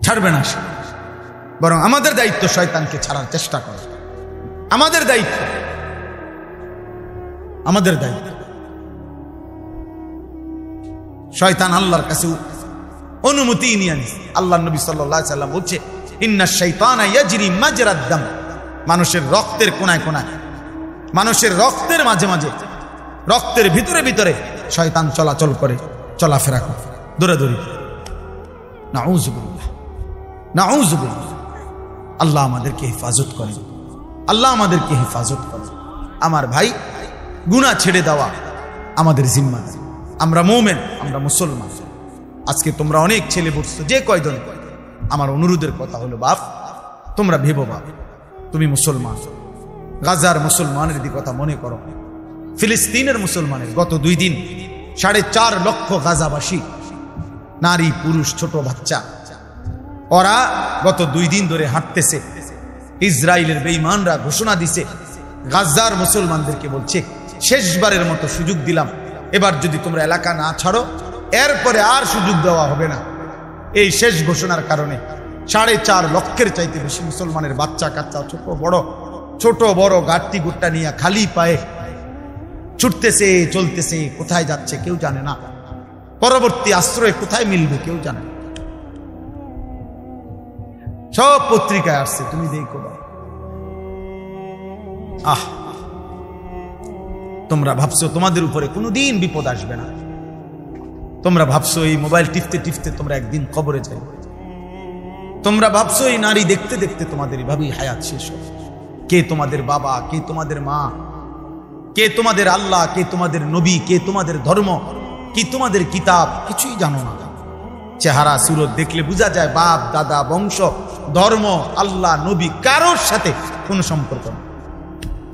ছাড়বে না। বরং আমাদের দায়িত্ব শয়তানকে ছাড়ার চেষ্টা করা, আমাদের দায়িত্ব, আমাদের দায়িত্ব। শয়তান আল্লাহর কাছে অনুমতি নিয়ে আনিস। আল্লাহ নবী সাল্লাল্লাহু আলাইহি ওয়াসাল্লাম বলছে ইন্নাশ শাইতানা ইয়াজরি মাজরাদ দাম। মানুষের রক্তের কোনায় কোনায়, মানুষের রক্তের মাঝে মাঝে, রক্তের ভিতরে ভিতরে শয়তান চলাচল করে, চলাফেরা করে, দৌড়াদৌড়ি। নাউযুবিল্লাহ, নাউযুবিল্লাহ। আল্লাহ আমাদেরকে হেফাজত করে, আল্লাহ আমাদেরকে হেফাজত করে। আমার ভাই, গুনাহ ছেড়ে দেওয়া আমাদের জিম্মাদারি। আমরা মুমিন, আমরা মুসলমান। আজকে তোমরা অনেক ছেলে বলছো, যে কয়জন, আমার অনুরোধের কথা হলো বাপ, তোমরা ভেবো বাপ, তুমি মুসলমান, গাজার মুসলমানের দিকে কথা মনে করো, ফিলিস্তিনের মুসলমানের। গত 2 দিন 4.5 লক্ষ গাজাবাসী, নারী, পুরুষ, ছোট বাচ্চা, ওরা গত 2 দিন ধরে হাঁটতেছে। ইসরায়েলের বেঈমানরা ঘোষণা দিছে, গাজার মুসলমানদেরকে বলছে শেষবারের মতো সুযোগ দিলাম, এবার যদি তোমরা এলাকা না ছাড়ো এরপরে আর সুযোগ দেওয়া হবে না। এই শেষ ঘোষণার কারণে 4.5 লক্ষের চাইতে বেশি মুসলমানের বাচ্চা কাচ্চা, ছোট বড় গাড়তি গুট্টা নিয়ে খালি পায়ে ছুটতেছে, চলতেছে। কোথায় যাচ্ছে কেউ জানে না, পরবর্তী আশ্রয় কোথায় মিলবে কেউ জানে না। সব পত্রিকায় আসছে, তুমি দেখো। তোমরা ভাবছো তোমাদের উপরে কোনোদিন বিপদ আসবে না, তোমরা ভাবছো এই মোবাইল টিপতে টিপতে তোমরা একদিন কবরে যাবে, তোমরা ভাবছো এই নারী দেখতে দেখতে তোমাদের এভাবেই হায়াত শেষ হবে। কে তোমাদের বাবা, কে তোমাদের মা, কে তোমাদের আল্লাহ, কে তোমাদের নবী, কে তোমাদের ধর্ম, কি তোমাদের কিতাব, কিছুই জানো না। চেহারা সুরত দেখলে বোঝা যায় বাপ দাদা, বংশ, ধর্ম, আল্লাহ, নবী কারোর সাথে কোনো সম্পর্ক নেই।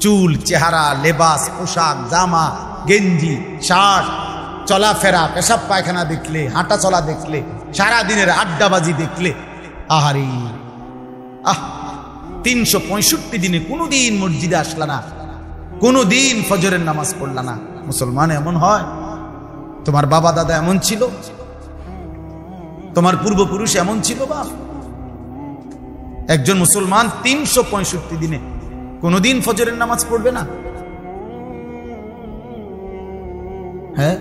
চুল, চেহারা, লেবাস, পোশাক, জামা, গেঞ্জি, শার্ট, চলাফেরা, পেশাব পায়খানা দেখলে, হাঁটা চলা দেখলে, সারাদিনের আড্ডাবাজি দেখলে, আহারি 365 দিনে কোনোদিন মসজিদে আসলা না, কোনোদিন ফজরের নামাজ পড়লা না। মুসলমান এমন হয়? তোমার বাবা দাদা এমন ছিল? তোমার পূর্বপুরুষ এমন ছিল? বাপ, একজন মুসলমান 365 দিনে কোনোদিন ফজরের নামাজ পড়বে না? হ্যাঁ,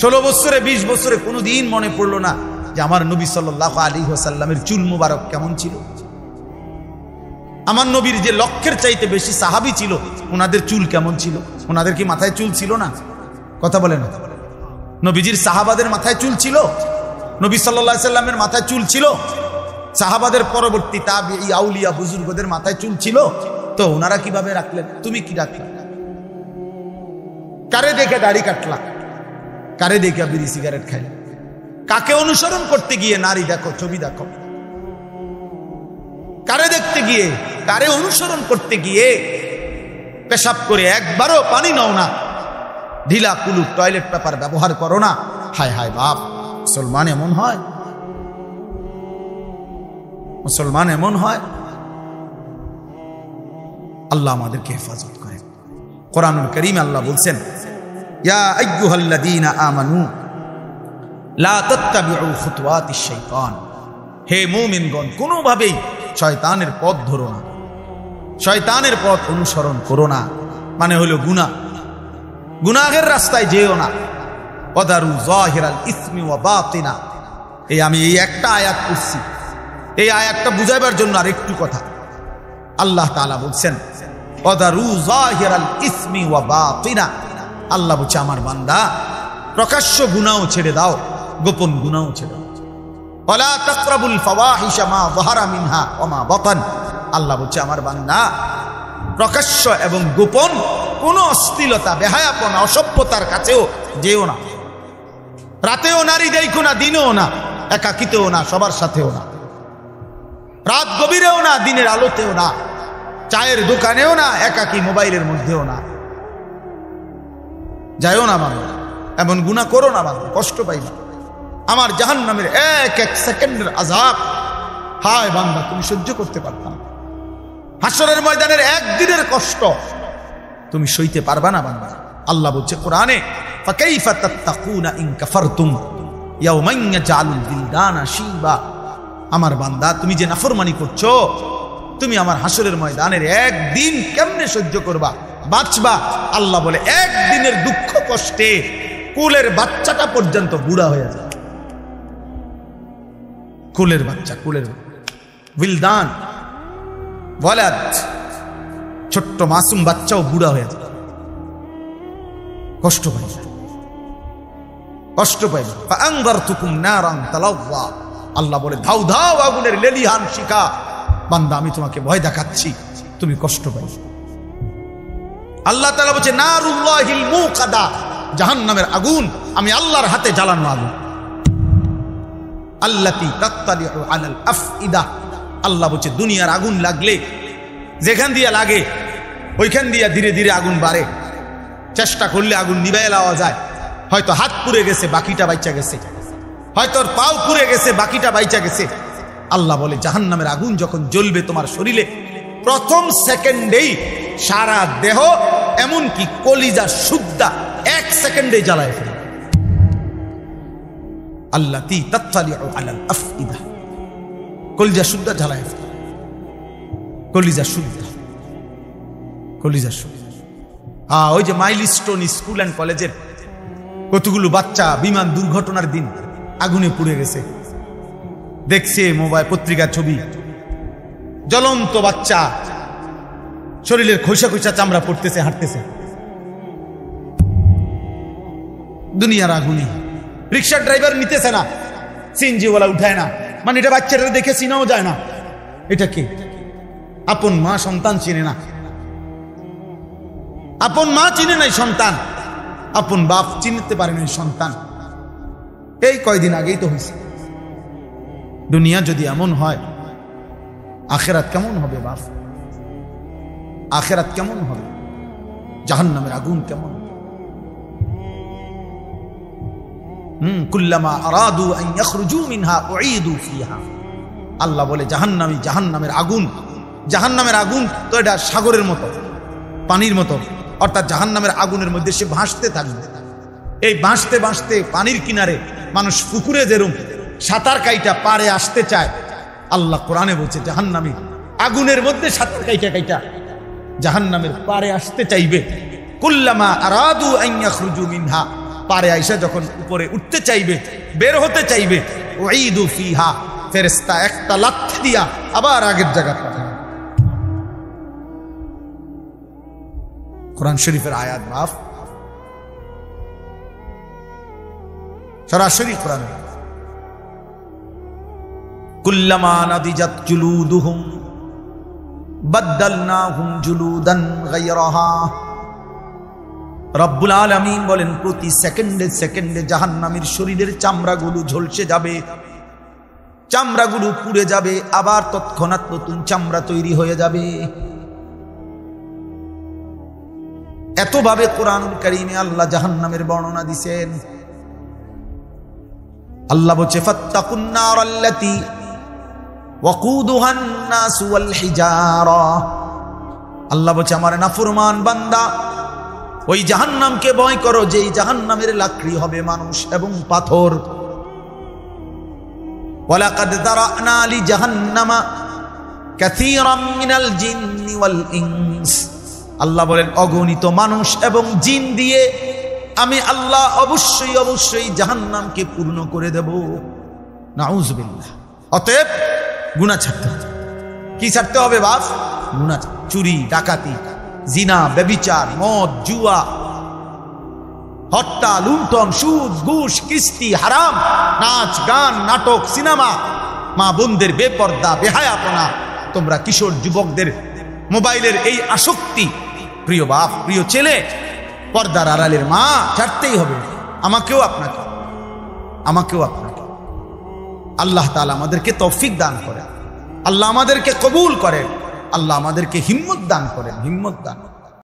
16 বছরে 20 বছরে কোনোদিন মনে পড়লো না যে আমার নবী সাল্লাল্লাহু আলাইহি ওয়াসাল্লামের চুল মুবারক কেমন ছিল? আমার নবীর যে লক্ষের চাইতে বেশি সাহাবী ছিল, ওনাদের চুল কেমন ছিল? ওনাদের কি মাথায় চুল ছিল না? কথা বলে না? নবীজির সাহাবাদের মাথায় চুল ছিল? নবী সাল্লাল্লাহু আলাইহি ওয়াসাল্লামের মাথায় চুল ছিল? সাহাবাদের পরবর্তী তাবিঈ, আউলিয়া, বুজুর্গদের মাথায় চুল ছিল? তো ওনারা কিভাবে রাখলেন? তুমি কি রাখলে? কারে দেখে দাড়ি কাটলা? কারে দেখে বিড়ি সিগারেট খাইলে? কাকে অনুসরণ করতে গিয়ে নারী দেখো, ছবি দেখো? কারে দেখতে গিয়ে, কারে অনুসরণ করতে গিয়ে পেশাব করে একবারও পানি নাও না, ঢিলা কুলুপ টয়লেট পেপার ব্যবহার করো না। হায় হায় বাপ, মুসলমান এমন হয়? মুসলমান এমন হয়? আল্লাহ আমাদেরকে হেফাজত করেন। কোরআনুল কারীমে আল্লাহ বলছেন, ইয়া আইয়ুহাল্লাযীনা আমানু লা তাত্তাবিউ খুতুওয়াতিশ শাইতান, হে মুমিনগণ, কোনোভাবেই শয়তানের পথ ধরো না, শয়তানের পথ অনুসরণ করো না। মানে হলো গুনাহ, গুনাহের রাস্তায় যেও না। ওয়াদারু যাহিরাল ইসমি ওয়া বাতিনা, আমি এই একটা আয়াত পড়ছি, এই আয়াতটা বুঝাইবার জন্য আর একটু কথা। আল্লাহ তাআলা বলছেন, ওয়াদারু যাহিরাল ইসমি ওয়া বাতিনা, আল্লাহ বলছে আমার বান্দা প্রকাশ্য গুনাহ ছেড়ে দাও, গোপন গুনাহ ছেড়ে দাও। ওয়ালা তাকরাবুল ফাওয়াহিশা মা যাহারা মিনহা ওয়া মা বাতান, আল্লাহ বলছে আমার বান্দা প্রকাশ্য এবং গোপন কোন অশ্লীলতা, বেহায়াপনা, অসভ্যতার কাছেও যেও না। রাতেও নারী দেখো না, দিনেও না, একাকিতেও না, সবার সাথেও না, রাত গভীরেও না, দিনের আলোতেও না, চায়ের দোকানেও না, একাকি মোবাইলের মধ্যেও না। যাইও না বান্দা, এমন গুনাহ করো না বান্দা, কষ্ট পাইবা। আমার জাহান্নামের এক এক সেকেন্ডের আযাব, হায় বান্দা তুমি সহ্য করতে পারবা না। হাসরের ময়দানের একদিনের কষ্ট তুমি সইতে পারবা না বান্দা। আল্লাহ বলছে কোরআনে, ফাকাইফা তাত্তাকুনা ইন কাফারতুম ইয়াওমান ইয়াজআলুল বিলদানা শিবা, আমার বান্দা তুমি যে নাফরমানি করছো, তুমি আমার হাসরের ময়দানের একদিন কেমনে সহ্য করবা, বাঁচবা? আল্লাহ বলে একদিনের দুঃখ কষ্টে কুলের বাচ্চাটা পর্যন্ত বুড়া হয়ে যায়। কুলের বাচ্চা, কুলের বিলদান ওয়ালাদ, ছোট্ট মাসুম বাচ্চাও বুড়া হয়ে যায়, কষ্ট পাইবে, কষ্ট পাইবে। ফাআনযারতুকুম নারান তালাওয়া, আল্লাহ বলে ধাও ধাও আগুনের লেলিহান শিখা, বান্দা আমি তোমাকে ভয় দেখাচ্ছি, তুমি কষ্ট পাইবে। আল্লাহ তাআলা বলছে নারুল্লাহিল মুকাদা, জাহান্নামের আগুন আমি আল্লাহর হাতে জ্বালানো আগুন। আল্লাতী তাত্তালিউ আলাল আফইদা, আল্লাহ বলছে দুনিয়ার আগুন লাগলে যেখান দিয়ে লাগে ওইখান দিয়ে ধীরে ধীরে আগুন বাড়ে, চেষ্টা করলে আগুন নিভাইয়া দেওয়া যায়। হয়তো হাত পুড়ে গেছে, বাকিটা বাইচা গেছে, হয়তো পাও পুড়ে গেছে, বাকিটা বাইচা গেছে। আল্লাহ বলে জাহান্নামের আগুন যখন জ্বলবে তোমার শরীরে, প্রথম সেকেন্ডেই সারা দেহ এমনকি কলিজা সুদ্ধা এক সেকেন্ডে জ্বালায় ফেলে। আল্লাতী তাত্তালিউ আলাল আফইদা, কলিজা সুদ্ধা জ্বালায় ফেলে, কলিজা সুদ্ধা, কলিজা সুদ্ধা। ওই যে মাইলস্টোন স্কুল অ্যান্ড কলেজের কতগুলো বাচ্চা বিমান দুর্ঘটনার দিন আগুনে পুড়ে গেছে, দেখছে মোবাইল পত্রিকার ছবি, জ্বলন্ত বাচ্চা, শরীরের খোসা খোসা চামড়া পড়তেছে, হাঁটতেছে, দুনিয়ার আগুনে। রিক্সার ড্রাইভার নিতেছে না, সিএনজিওয়ালা উঠায় না, মানে এটা বাচ্চাটা দেখে চিনাও যায় না এটা কে। আপন মা সন্তান চিনে না, আপন মা চিনে নাই সন্তান, আপন বাপ চিনতে পারে নাই সন্তান। এই কয়দিন আগেই তো হয়েছে। দুনিয়া যদি এমন হয়, আখেরাত কেমন হবে বাপ? আখেরাত কেমন হবে? জাহান্নামের আগুন কেমন? কুল্লামা আরাদু আন ইয়াখরুজু মিনহা উঈদু ফিহা, আল্লাহ বলে জাহান্নামী, জাহান্নামের আগুন, জাহান্নামের আগুন তো এটা সাগরের মতো, পানির মতো, অর্থাৎ জাহান্নামের আগুনের মধ্যে সে ভাসতে থাকবে। এই ভাসতে ভাসতে পানির কিনারে মানুষ পুকুরে যেরকম সাঁতার কাইটা পারে আসতে চায়, আল্লাহ কোরআনে বলছে জাহান্নামী আগুনের মধ্যে সাঁতার কাইটা কাইটা জাহান্নামের পারে আসতে চাইবে। কুল্লামা আরাদু আন ইয়াখরুজু মিনহা, পারে আইসা যখন উপরে উঠতে চাইবে, বের হতে চাইবে, উঈদু ফিহা, ফেরেশতা একটা লাথি দিয়া আবার আগের জায়গা পাঠায়। কোরআন শরীফের আয়াত বাপ, সরাসরি কোরআন। কুল্লামা নাদিজাত জুলুদুহুম বাদদালনাহুম জুলুদান গায়রাহা, রব্বুল আলামিন বলেন প্রতি সেকেন্ডে সেকেন্ডে জাহান্নামীর শরীরের চামড়াগুলো ঝলসে যাবে, চামড়াগুলো পুড়ে যাবে, আবার তৎক্ষণাৎ নতুন চামড়া তৈরি হয়ে যাবে। এতভাবে কোরআনুল কারীমে আল্লাহ জাহান্নামের বর্ণনা দিয়েছেন। আল্লাহ বলছে ফাত্তাকুন নারাল্লাতী ওয়াকুদুহান নাস ওয়াল হিজারা। আল্লাহ বলছে আমার নাফরমান বান্দা, ওই জাহান্নামকে ভয় করো যেই জাহান্নামের লাকড়ি হবে মানুষ এবং পাথর। ওয়ালাকাদ দারানা লি জাহান্নামা কাসীরাম মিনাল জিন্নি ওয়াল ইনস। আল্লাহ বলেন অগণিত মানুষ এবং জিন দিয়ে আমি আল্লাহ অবশ্যই অবশ্যই জাহান্নামকে পূর্ণ করে দেব। নাউযুবিল্লাহ। অতএব গুনাহ ছাড়তে হবে। কি ছাড়তে হবে বাপ? গুনাহ, চুরি, ডাকাতি, জিনা, ব্যভিচার, মদ, জুয়া, হত্যা, লুণ্ঠন, সুদ, ঘুষ, কিস্তি, হারাম, নাচ, গান, নাটক, সিনেমা, মা বোনদের বেপর্দা, বেহায়াপনা, তোমরা কিশোর যুবকদের মোবাইলের এই আসক্তি, প্রিয় বাপ, প্রিয় ছেলে, পর্দার আড়ালের মা, ছাড়তেই হবে। আমাকেও আপনাকে, আমাকেও আপনাকে। আল্লাহ তাআলা আমাদেরকে তৌফিক দান করেন, আল্লাহ আমাদেরকে কবুল করেন, আল্লাহ আমাদেরকে হিম্মত দান করেন, হিম্মত দান।